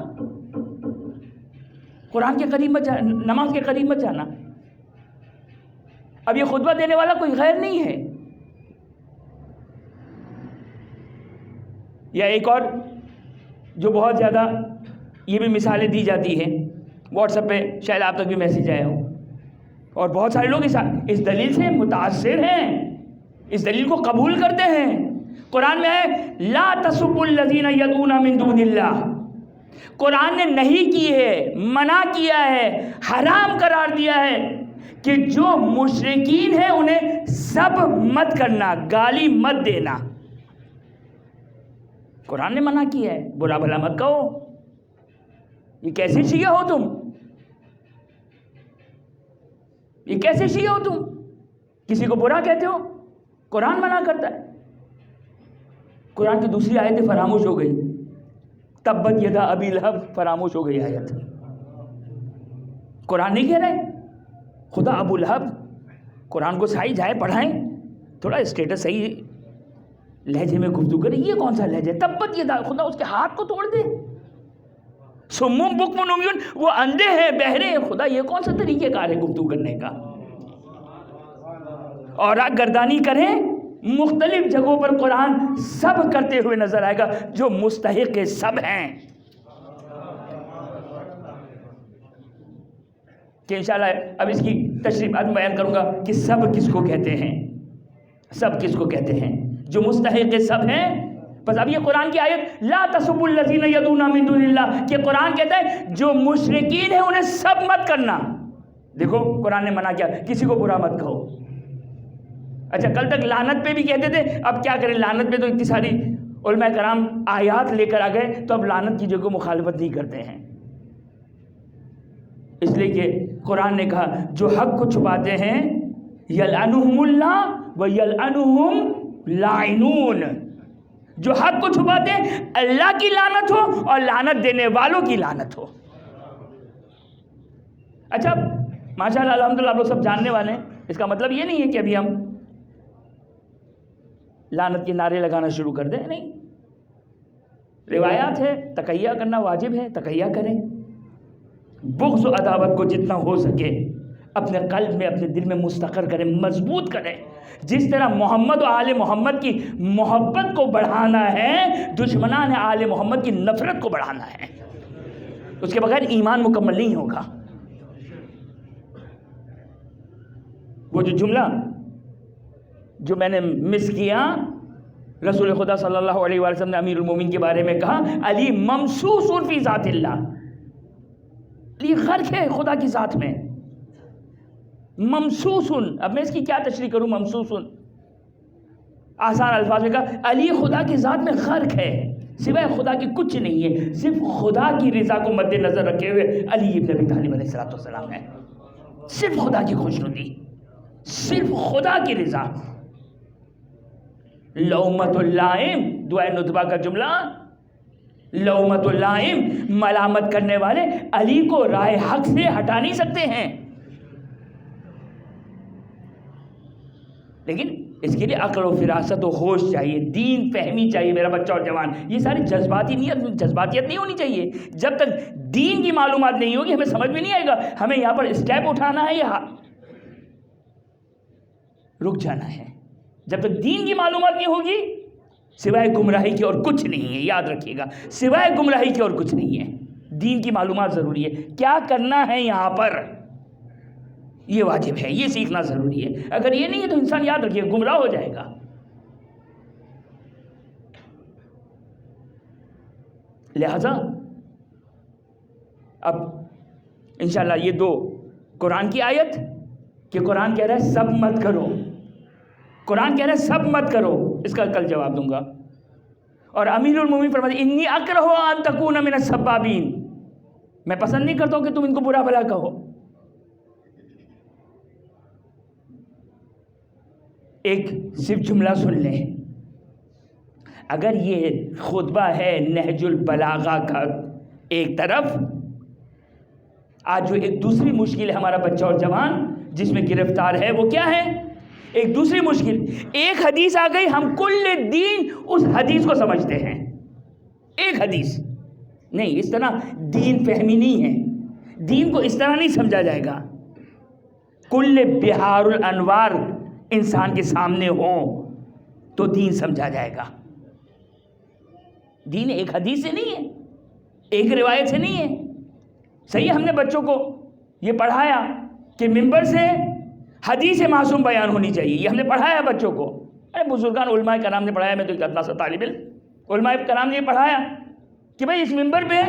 قرآن کے قریب مت جانا، نماز کے قریب مت جانا۔ اب یہ خطبہ دینے والا کوئی غیر نہیں ہے۔ یا ایک اور جو بہت زیادہ یہ بھی مثالیں دی جاتی ہیں، واٹس ایپ پہ شاید آپ تک بھی میسیج آیا ہو، اور بہت سارے لوگ اس دلیل سے متاثر ہیں، اس دلیل کو قبول کرتے ہیں۔ قرآن میں ہے لا تسبوا الذین یدعون من دون اللہ، قرآن نے نہیں کی ہے، منع کیا ہے، حرام قرار دیا ہے کہ جو مشرکین ہیں انہیں سب مت کرنا، گالی مت دینا، قرآن نے منع کیا ہے، برا بھلا مت کہو۔ یہ کیسے شیعہ ہو تم؟ یہ کیسے شیعہ ہو تم؟ کسی کو برا کہتے ہو؟ قرآن منع کرتا ہے۔ قرآن کی دوسری آیتیں فراموش ہو گئی، تبت یدا ابی لہب فراموش ہو گئی آیت۔ قرآن نہیں کہہ رہے خدا ابو لہب، قرآن کو صحیح جائے پڑھائیں، تھوڑا اسٹیٹس صحیح لہجے میں گفتگو کریں، یہ کون سا لہجہ ہے؟ تبت یدا، خدا اس کے ہاتھ کو توڑ دے۔ سمم بکم عمیون، وہ اندھے ہیں بہرے ہیں، خدا یہ کون سا طریقہ کار ہے گفتگو کرنے کا؟ اور گردانی کریں، مختلف جگہوں پر قرآن سب کرتے ہوئے نظر آئے گا جو مستحق سب ہیں، کہ انشاءاللہ اب اس کی تشریح بعد میں بیان کروں گا کہ سب کس کو کہتے ہیں، سب کس کو کہتے ہیں جو مستحق سب ہیں۔ بس اب یہ قرآن کی آیت لا تسبوا الذین یدعون من دون اللہ، کہ قرآن کہتا ہے جو مشرکین ہیں انہیں سب مت کرنا۔ دیکھو قرآن نے منع کیا، کسی کو برا مت کہو۔ اچھا کل تک لعنت پہ بھی کہتے تھے، اب کیا کریں، لعنت پہ تو اتنی ساری علماء کرام آیات لے کر آ گئے، تو اب لعنت کی جگہ مخالفت نہیں کرتے ہیں، اس لیے کہ قرآن نے کہا جو حق کو چھپاتے ہیں یلعنہم اللہ و یلعنہم لاعنون، جو حق کو چھپاتے ہیں اللہ کی لعنت ہو اور لعنت دینے والوں کی لعنت ہو۔ اچھا ماشاءاللہ الحمدللہ آپ لوگ سب جاننے والے ہیں، اس کا مطلب یہ نہیں ہے کہ ابھی ہم لعنت کے نعرے لگانا شروع کر دیں، نہیں، روایات ہے، تقیہ کرنا واجب ہے، تقیہ کریں، بغض و عداوت کو جتنا ہو سکے اپنے قلب میں، اپنے دل میں مستقر کریں، مضبوط کریں۔ جس طرح محمد و آل محمد کی محبت کو بڑھانا ہے، دشمنان آل محمد کی نفرت کو بڑھانا ہے، اس کے بغیر ایمان مکمل نہیں ہوگا۔ وہ جو جملہ جو میں نے مس کیا، رسول خدا صلی اللہ علیہ وسلم نے امیر المومنین کے بارے میں کہا علی ممسوس فی ذات اللہ، علی غرق ہے خدا کی ذات میں، ممسوس۔ اب میں اس کی کیا تشریح کروں؟ ممسوس آسان الفاظ میں کہا علی خدا کی ذات میں غرق ہے، سوائے خدا کی کچھ نہیں ہے، صرف خدا کی رضا کو مد نظر رکھے ہوئے علی ابن ابی طالب علیہ السلام ہے، صرف خدا کی خوشنودی، صرف خدا کی رضا۔ لومۃ اللائم، دعائے ندبہ کا جملہ، لومۃ اللائم، ملامت کرنے والے علی کو راہ حق سے ہٹا نہیں سکتے ہیں، لیکن اس کے لیے عقل و فراست و ہوش چاہیے، دین فہمی چاہیے میرا بچہ اور جوان۔ یہ ساری جذباتیت نہیں ہونی چاہیے۔ جب تک دین کی معلومات نہیں ہوگی ہمیں سمجھ میں نہیں آئے گا ہمیں یہاں پر اسٹیپ اٹھانا ہے یا رک جانا ہے۔ جب تک دین کی معلومات نہیں ہوگی سوائے گمراہی کے اور کچھ نہیں ہے، یاد رکھیے گا، سوائے گمراہی کے اور کچھ نہیں ہے۔ دین کی معلومات ضروری ہے، کیا کرنا ہے یہاں پر یہ واجب ہے، یہ سیکھنا ضروری ہے۔ اگر یہ نہیں ہے تو انسان یاد رکھیے گمراہ ہو جائے گا۔ لہذا اب انشاءاللہ یہ دو قرآن کی آیت کہ قرآن کہہ رہا ہے سب مت کرو، قرآن کہہ رہا ہے سب مت کرو، اس کا کل جواب دوں گا. اور امیر المومنین فرماتے ہیں انی اکرہ ان تکون من السبابین، میں پسند نہیں کرتا ہوں کہ تم ان کو برا بھلا کہو. ایک صرف جملہ سن لیں، اگر یہ خطبہ ہے نہج البلاغہ کا ایک طرف، آج جو ایک دوسری مشکل ہے ہمارا بچہ اور جوان جس میں گرفتار ہے وہ کیا ہے؟ ایک دوسری مشکل، ایک حدیث آ گئی ہم کل دین اس حدیث کو سمجھتے ہیں. ایک حدیث نہیں، اس طرح دین فہمی نہیں ہے، دین کو اس طرح نہیں سمجھا جائے گا. کل بہار الانوار انسان کے سامنے ہو تو دین سمجھا جائے گا. دین ایک حدیث سے نہیں ہے، ایک روایت سے نہیں ہے. صحیح، ہم نے بچوں کو یہ پڑھایا کہ منبر سے حدیث معصوم بیان ہونی چاہیے، یہ ہم نے پڑھایا بچوں کو. ارے بزرگان علماء کرام نے پڑھایا، میں تو ایک ادنا سا طالب علم، علماء کرام نے یہ پڑھایا کہ بھائی اس منبر پہ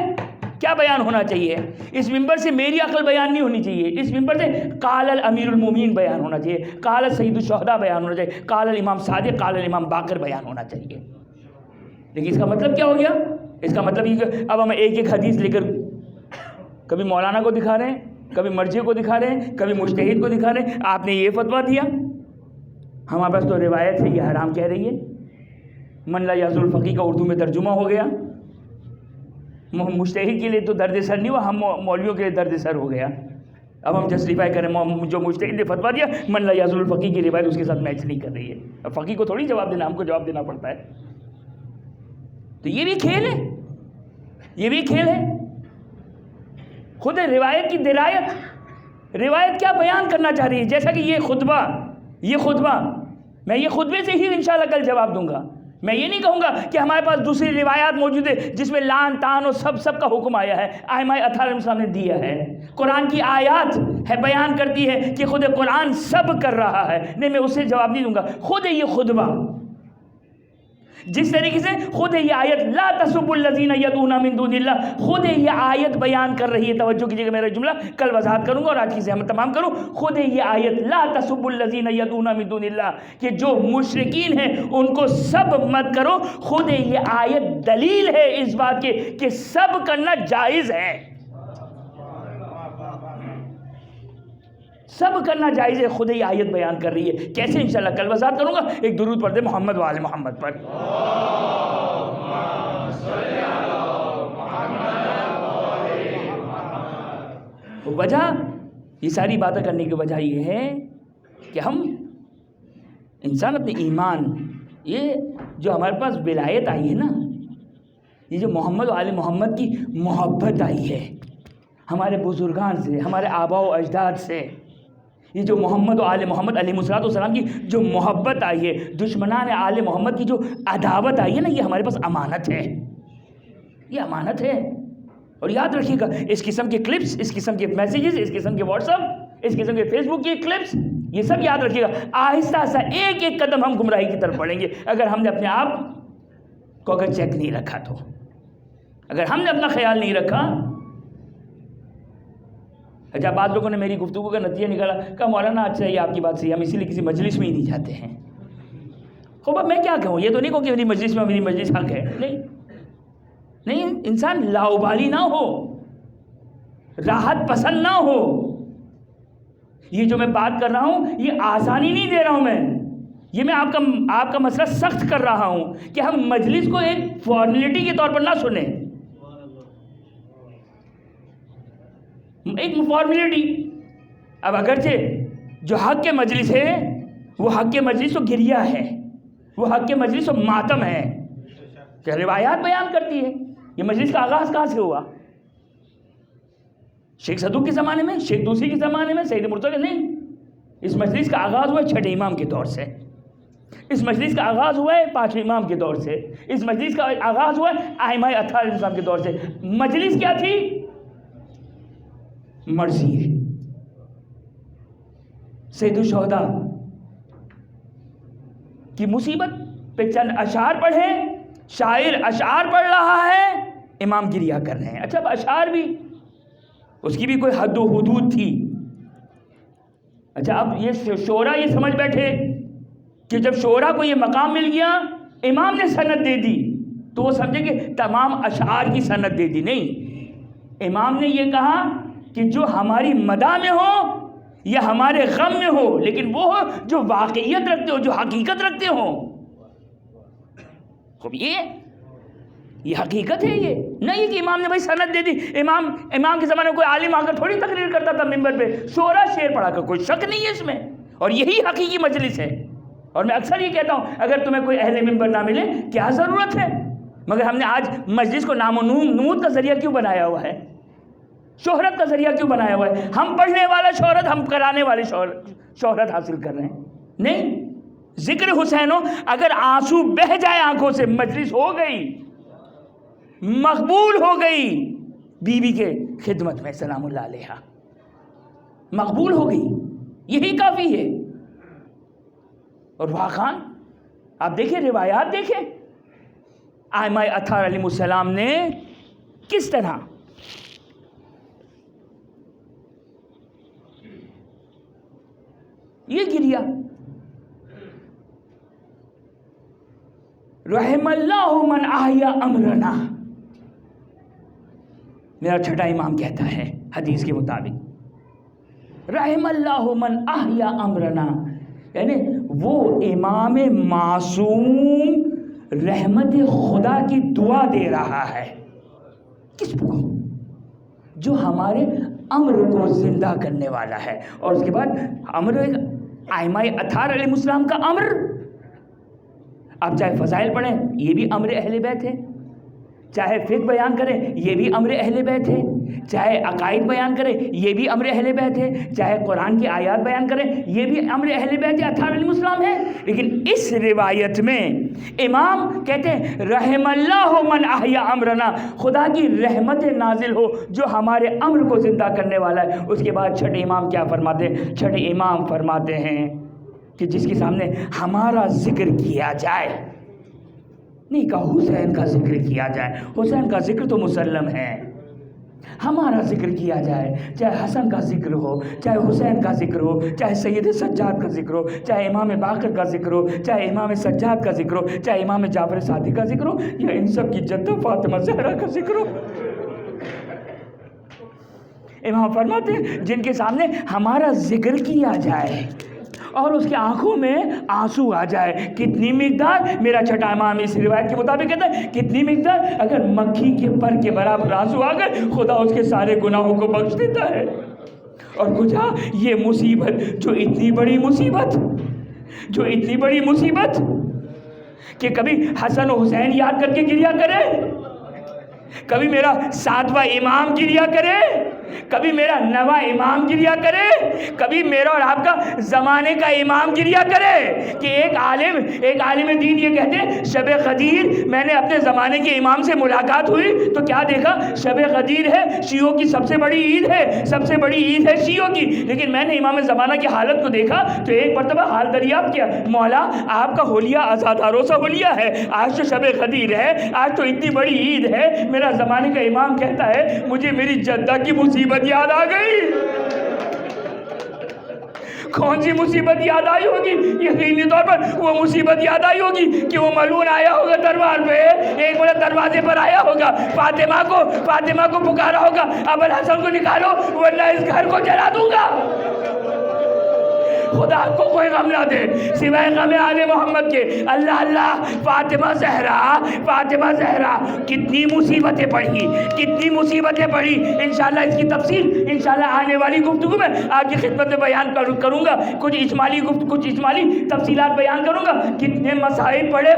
کیا بیان ہونا چاہیے. اس منبر سے میری عقل بیان نہیں ہونی چاہیے، اس منبر سے قال الامیر المومنین بیان ہونا چاہیے، قال سید الشہداء بیان ہونا چاہیے، قال الامام صادق، قال الامام باقر بیان ہونا چاہیے. لیکن اس کا مطلب کیا ہو گیا؟ اس کا مطلب یہ کہ اب ہم ایک ایک حدیث لے کر کبھی مولانا کو دکھا رہے ہیں، کبھی مرجع کو دکھا رہے ہیں، کبھی مجتہد کو دکھا رہے ہیں. آپ نے یہ فتویٰ دیا، ہمارے پاس تو روایت ہے یہ حرام کہہ رہی ہے. من لا یعزل الفقیہ کا اردو میں ترجمہ ہو گیا. مجتہد کے لیے تو درد سر نہیں ہوا، ہم مولویوں کے لیے درد سر ہو گیا. اب ہم جسٹیفائی کریں، جو مجتہد نے فتویٰ دیا من لا یعزل الفقیہ کی روایت اس کے ساتھ میچ نہیں کر رہی ہے. اب فقیہ کو تھوڑی جواب دینا، ہم کو جواب دینا پڑتا ہے. تو یہ بھی کھیل ہے، یہ بھی کھیل ہے. خود روایت کی درایت، روایت کیا بیان کرنا چاہ رہی ہے. جیسا کہ یہ خطبہ میں یہ خطبے سے ہی انشاءاللہ کل جواب دوں گا. میں یہ نہیں کہوں گا کہ ہمارے پاس دوسری روایات موجود ہے جس میں لعن تان اور سب کا حکم آیا ہے، ائمہ اطہار علیہ السلام نے دیا ہے. قرآن کی آیات ہے بیان کرتی ہے کہ خود قرآن سب کر رہا ہے. نہیں، میں اس سے جواب نہیں دوں گا. خود یہ خطبہ جس طریقے سے خود یہ آیت لا تسبوا الذین یدعون من دون اللہ، خود یہ آیت بیان کر رہی ہے. توجہ کیجیے گا، میرا جملہ کل وضاحت کروں گا اور آج کی سے ہم تمام کروں. خود یہ آیت لا تسبوا الذین یدعون من دون اللہ کہ جو مشرکین ہیں ان کو سب مت کرو. خود یہ آیت دلیل ہے اس بات کے کہ سب کرنا جائز ہے، سب کرنا جائز ہے. خود ہی آیت بیان کر رہی ہے. کیسے؟ انشاءاللہ کل وضاحت کروں گا. ایک درود پڑھ دے محمد و آل محمد پر. وجہ یہ ساری باتیں کرنے کی وجہ یہ ہے کہ ہم انسان اپنے ایمان، یہ جو ہمارے پاس ولایت آئی ہے نا، یہ جو محمد و آل محمد کی محبت آئی ہے ہمارے بزرگان سے، ہمارے آباء و اجداد سے، یہ جو محمد و آل محمد علیہ السلام کی جو محبت آئی ہے، دشمنان آل محمد کی جو عداوت آئی ہے نا، یہ ہمارے پاس امانت ہے، یہ امانت ہے. اور یاد رکھیے گا اس قسم کے کلپس، اس قسم کے میسیجز، اس قسم کے واٹس ایپ، اس قسم کے فیس بک کی کلپس، یہ سب یاد رکھیے گا. آہستہ آہستہ ایک ایک قدم ہم گمراہی کی طرف بڑھیں گے اگر ہم نے اپنے آپ کو اگر چیک نہیں رکھا تو، اگر ہم نے اپنا خیال نہیں رکھا. اچھا، بعض لوگوں نے میری گفتگو کا نتیجہ نکالا، کہا مولانا اچھا یہ آپ کی بات صحیح ہے، ہم اسی لیے کسی مجلس میں ہی نہیں جاتے ہیں. خوب اب میں کیا کہوں، یہ تو نہیں کہوں کہ میری مجلس میں میری مجلس حق ہے. نہیں، انسان لاؤبالی نہ ہو، راحت پسند نہ ہو. یہ جو میں بات کر رہا ہوں یہ آسانی نہیں دے رہا ہوں میں، یہ میں آپ کا مسئلہ سخت کر رہا ہوں کہ ہم مجلس کو ایک فارمیلٹی کے طور پر نہ سنیں، ایک فارمیلٹی. اب اگرچہ جو حق کے مجلس ہے وہ حق کے مجلس و گریہ ہے، وہ حق کے مجلس و ماتم ہے کہ روایات بیان کرتی ہے. یہ مجلس کا آغاز کہاں سے ہوا؟ شیخ صدوق کے زمانے میں، شیخ توسی کے زمانے میں، سید مرتضی نہیں. اس مجلس کا آغاز ہوا ہے چھٹے امام کے دور سے، اس مجلس کا آغاز ہوا ہے پانچویں امام کے دور سے، اس مجلس کا آغاز ہوا ہے ائمہ اطہار علیہ السلام کے دور سے. مجلس کیا تھی؟ مرضی ہے. سید الشہداء کی مصیبت پہ چند اشعار پڑھے، شاعر اشعار پڑھ رہا ہے، امام گریا کر رہے ہیں. اچھا اب اشعار بھی اس کی بھی کوئی حد و حدود تھی. اچھا اب یہ شعرا یہ سمجھ بیٹھے کہ جب شعرا کو یہ مقام مل گیا امام نے سند دے دی تو وہ سمجھے کہ تمام اشعار کی سند دے دی. نہیں، امام نے یہ کہا کہ جو ہماری مدح میں ہو یا ہمارے غم میں ہو، لیکن وہ ہو جو واقعیت رکھتے ہو، جو حقیقت رکھتے ہو. خوب یہ حقیقت ہے. یہ نہیں کہ امام نے بھائی سند دے دی. امام کے زمانے میں کوئی عالم آ کر تھوڑی تقریر کرتا تھا ممبر پہ، شعرا شعر پڑھا کر، کوئی شک نہیں ہے اس میں. اور یہی حقیقی مجلس ہے. اور میں اکثر یہ کہتا ہوں اگر تمہیں کوئی اہل ممبر نہ ملے کیا ضرورت ہے، مگر ہم نے آج مجلس کو نام و نمود کا ذریعہ کیوں بنایا ہوا ہے، شہرت کا ذریعہ کیوں بنایا ہوا ہے. ہم پڑھنے والا شہرت، ہم کرانے والے شہرت حاصل کر رہے ہیں. نہیں، ذکر حسین ہو، اگر آنسو بہہ جائے آنکھوں سے مجلس ہو گئی، مقبول ہو گئی. بی بی کے خدمت میں سلام اللہ علیہا مقبول ہو گئی، یہی کافی ہے. اور واقعاً آپ دیکھیں، روایات دیکھیں، ائمہ اطہار علیہ السلام نے کس طرح یہ گریا. رحم اللہ من احیا امرنا، میرا چھٹا امام کہتا ہے حدیث کے مطابق، رحم اللہ من احیا امرنا، یعنی وہ امام معصوم رحمت خدا کی دعا دے رہا ہے. کس کو؟ جو ہمارے امر کو زندہ کرنے والا ہے. اور اس کے بعد امر ائمہ اطہار علیہ السلام کا امر. آپ چاہے فضائل پڑھیں یہ بھی امر اہل بیت ہے، چاہے فقہ بیان کریں یہ بھی امر اہل بیت ہے، چاہے عقائد بیان کریں یہ بھی امر اہل بیت ہے، چاہے قرآن کی آیات بیان کریں یہ بھی امر اہل بیت اطہار علیہ السلام ہے. لیکن اس روایت میں امام کہتے ہیں رحم اللہ من احیا امرنا، خدا کی رحمت نازل ہو جو ہمارے امر کو زندہ کرنے والا ہے. اس کے بعد چھٹے امام کیا فرماتے ہیں؟ چھٹے امام فرماتے ہیں کہ جس کے سامنے ہمارا ذکر کیا جائے، نہیں کہا حسین کا ذکر کیا جائے، حسین کا ذکر تو مسلم ہے، ہمارا ذکر کیا جائے، چاہے حسن کا ذکر ہو، چاہے حسین کا ذکر ہو، چاہے سید سجاد کا ذکر ہو، چاہے امام باقر کا ذکر ہو، چاہے امام سجاد کا ذکر ہو، چاہے امام جعفر صادق کا ذکر ہو، یا ان سب کی جدہ فاطمہ زہرا کا ذکر ہو. امام فرماتے ہیں جن کے سامنے ہمارا ذکر کیا جائے اور اس کی آنکھوں میں آنسو آ جائے. کتنی مقدار؟ میرا چھٹا امام اس روایت کے مطابق کہتا ہے کتنی مقدار؟ اگر مکھی کے پر کے برابر آنسو آ گئے خدا اس کے سارے گناہوں کو بخش دیتا ہے. اور کچھ یہ مصیبت، جو اتنی بڑی مصیبت کہ کبھی حسن و حسین یاد کر کے گریا کرے، کبھی میرا ساتواں امام گریا کرے، کبھی میرا نواں امام گریا کرے، کبھی میرا اور آپ کا زمانے کا امام گریا کرے. کہ ایک عالم دین یہ کہتے ہیں شب قدیر میں نے اپنے زمانے کے امام سے ملاقات ہوئی تو کیا دیکھا؟ شب قدیر ہے، شیعوں کی سب سے بڑی عید ہے شیعوں کی، لیکن میں نے امام زمانہ کی حالت کو دیکھا تو ایک مرتبہ حال دریافت کیا، مولا آپ کا ہولیہ آزاداروں سا ہولیہ ہے، آج تو شب قدیر ہے، آج تو اتنی بڑی عید ہے. میرا زمانے کا امام کہتا ہے مجھے میری جدہ کی مصیبت یاد آ گئی. کون سی مصیبت یاد آئی ہوگی؟ یقینی طور پر وہ مصیبت یاد آئی ہوگی کہ وہ ملعون آیا ہوگا دربار پہ، ایک بڑا دروازے پر آیا ہوگا، فاطمہ کو پکارا ہوگا ابو الحسن کو نکالو ورنہ اس گھر کو جلا دوں گا. خدا کو کوئی غم نہ دے سوائے غم آل محمد کے. اللہ اللہ، فاطمہ زہرا کتنی مصیبتیں پڑھی. انشاءاللہ اس کی تفصیل انشاءاللہ آنے والی گفتگو میں آپ کی خدمت میں بیان کروں گا. کچھ اجمالی تفصیلات بیان کروں گا. کتنے مصائب پڑے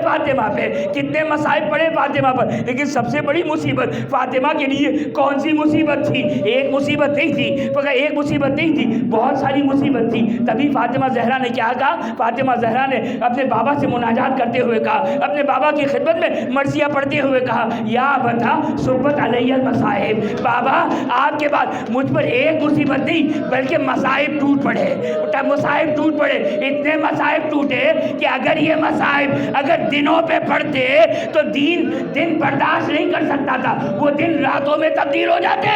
فاطمہ پر، لیکن سب سے بڑی مصیبت فاطمہ کے لیے کون سی مصیبت تھی؟ ایک مصیبت نہیں تھی، بہت ساری مصیبت تھی. تبھی فاطمہ زہرا نے کیا کہا؟ فاطمہ زہرا نے اپنے بابا سے مناجات کرتے ہوئے کہا، اپنے بابا کی خدمت میں مرثیہ پڑھتے ہوئے کہا، یا بتا صبت علیہ المصائب، بابا آپ کے بعد مجھ پر ایک مصیبت نہیں بلکہ مصائب ٹوٹ پڑے، مصائب ٹوٹ پڑے، اتنے مصائب ٹوٹے کہ اگر یہ مصائب اگر دنوں پہ پڑتے تو دن برداشت نہیں کر سکتا تھا، وہ دن راتوں میں تبدیل ہو جاتے۔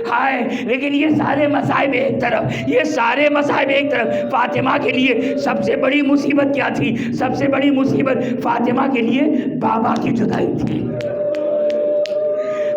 ہائے، لیکن یہ سارے مصائب ایک طرف، یہ سارے مصائب ایک طرف، فاطمہ کے لیے سب سے بڑی مصیبت کیا تھی؟ سب سے بڑی مصیبت فاطمہ کے لیے بابا کی جدائی تھی۔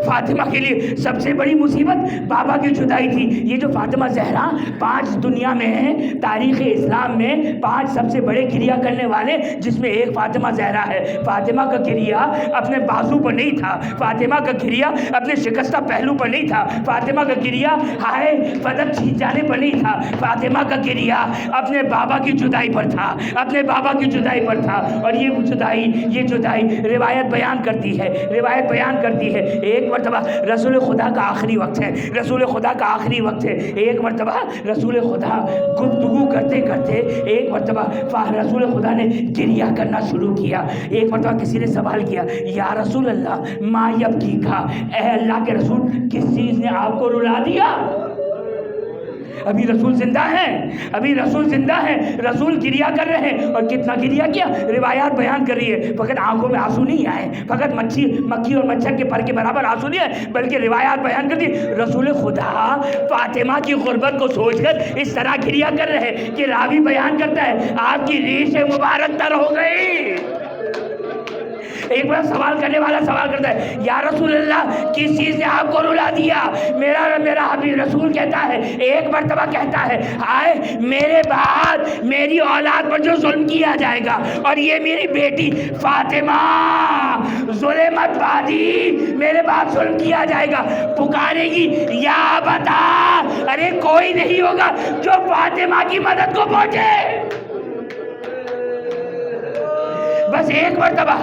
فاطمہ کے لیے سب سے بڑی مصیبت بابا کی جدائی تھی۔ یہ جو فاطمہ زہرا 5 دنیا میں ہیں، تاریخ اسلام میں 5 سب سے بڑے گریہ کرنے والے، جس میں ایک فاطمہ زہرا ہے۔ فاطمہ کا گریہ اپنے بازو پر نہیں تھا، فاطمہ کا گریہ اپنے شکستہ پہلو پر نہیں تھا، فاطمہ کا گریہ ہائے فدق چھین جانے پر نہیں تھا، فاطمہ کا گریہ اپنے بابا کی جدائی پر تھا، اپنے بابا کی جدائی پر تھا۔ اور یہ جدائی روایت بیان کرتی ہے ایک مرتبہ رسول خدا کا آخری وقت ہے، ایک مرتبہ رسول خدا گفتگو کرتے کرتے ایک مرتبہ رسول خدا نے گریہ کرنا شروع کیا۔ ایک مرتبہ کسی نے سوال کیا، یا رسول اللہ ما یبکیکا، اے اللہ کے رسول کس چیز نے آپ کو رلا دیا؟ ابھی رسول زندہ ہیں، رسول گریہ کر رہے ہیں، اور کتنا گریہ کیا روایات بیان کر رہی ہے۔ فقط آنکھوں میں آنسو نہیں آئے، فقط مکھی اور مچھر کے پر کے برابر آنسو نہیں آئے، بلکہ روایات بیان کرتی رسول خدا فاطمہ کی غربت کو سوچ کر اس طرح گریہ کر رہے کہ راوی بیان کرتا ہے آپ کی ریش مبارک تر ہو گئی۔ ایک بار سوال کرنے والا سوال کرتا ہے، یا رسول اللہ کس چیز نے آپ کو رلا دیا؟ میرا حبیب رسول کہتا ہے، ایک مرتبہ کہتا ہے، آئے میرے بعد میری اولاد پر جو ظلم کیا جائے گا، اور یہ میری بیٹی فاطمہ ظلمت بعدی، میرے بعد ظلم کیا جائے گا، پکارے گی یا بتا، ارے کوئی نہیں ہوگا جو فاطمہ کی مدد کو پہنچے۔ بس ایک مرتبہ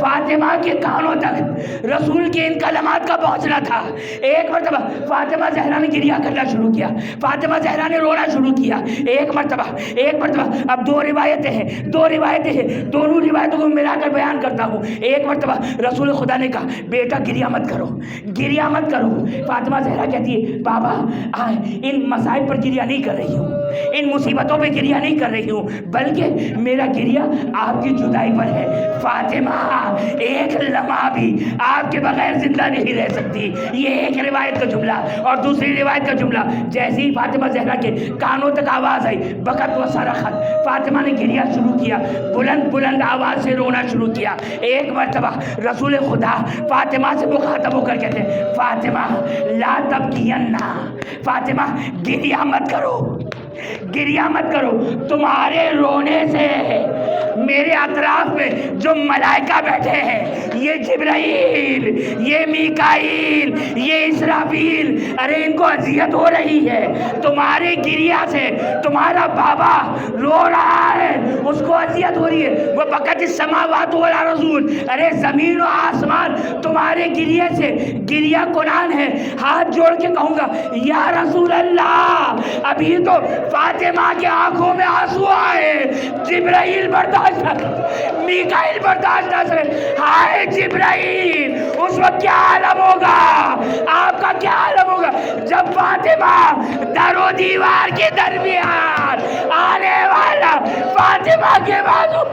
فاطمہ کے کانوں تک رسول کے ان کلمات کا پہنچنا تھا۔ ایک مرتبہ فاطمہ زہرا نے گریہ کرنا شروع کیا، فاطمہ زہرا نے رونا شروع کیا۔ ایک مرتبہ اب 2 روایتیں ہیں، دونوں روایتوں کو ملا کر بیان کرتا ہوں۔ ایک مرتبہ رسول خدا نے کہا، بیٹا گریہ مت کرو۔ فاطمہ زہرا کہتی ہے، بابا ان مسائل پر گریہ نہیں کر رہی ہوں، ان مصیبتوں پہ گریہ نہیں کر رہی ہوں، بلکہ میرا گریہ آپ کی جدائی پر ہے۔ فاطمہ ایک لمحہ بھی آپ کے بغیر زندہ نہیں رہ سکتی، یہ ایک روایت کا جملہ۔ اور دوسری روایت کا جملہ، جیسے ہی فاطمہ زہرا کے کانوں تک آواز آئی، بکت و صرخت، فاطمہ نے گریہ شروع کیا، بلند آواز سے رونا شروع کیا۔ ایک مرتبہ رسول خدا فاطمہ سے مخاطب ہو کر کہتے ہیں، فاطمہ لا تبکین، فاطمہ گریہ مت کرو، تمہارے رونے سے میرے اطراف میں جو ملائکہ بیٹھے ہیں، یہ جبرائیل، یہ میکائیل، یہ اسرافیل، ارے ان کو اذیت ہو رہی ہے، تمہارے گریہ سے تمہارا بابا رو رہا ہے، اس کو اذیت ہو رہی ہے۔ وہ فقط السماوات والارض، ارے زمین و آسمان تمہارے گریہ سے گریہ کنان ہے۔ ہاتھ جوڑ کے کہوں گا، یا رسول اللہ ابھی تو فاطمہ کے آنکھوں میں آنسو آئے، جبرائیل برداشت نہ کر، میکائیل برداشت نہ کرے، ہائے جبرائیل اس وقت کیا عالم ہوگا، آپ کا کیا عالم ہوگا جب فاطمہ در و دیوار کے درمیان آنے والا فاطمہ کے بازو۔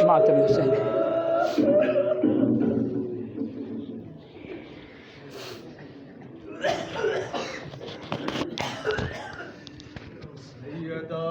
ماتم حسین سیدہ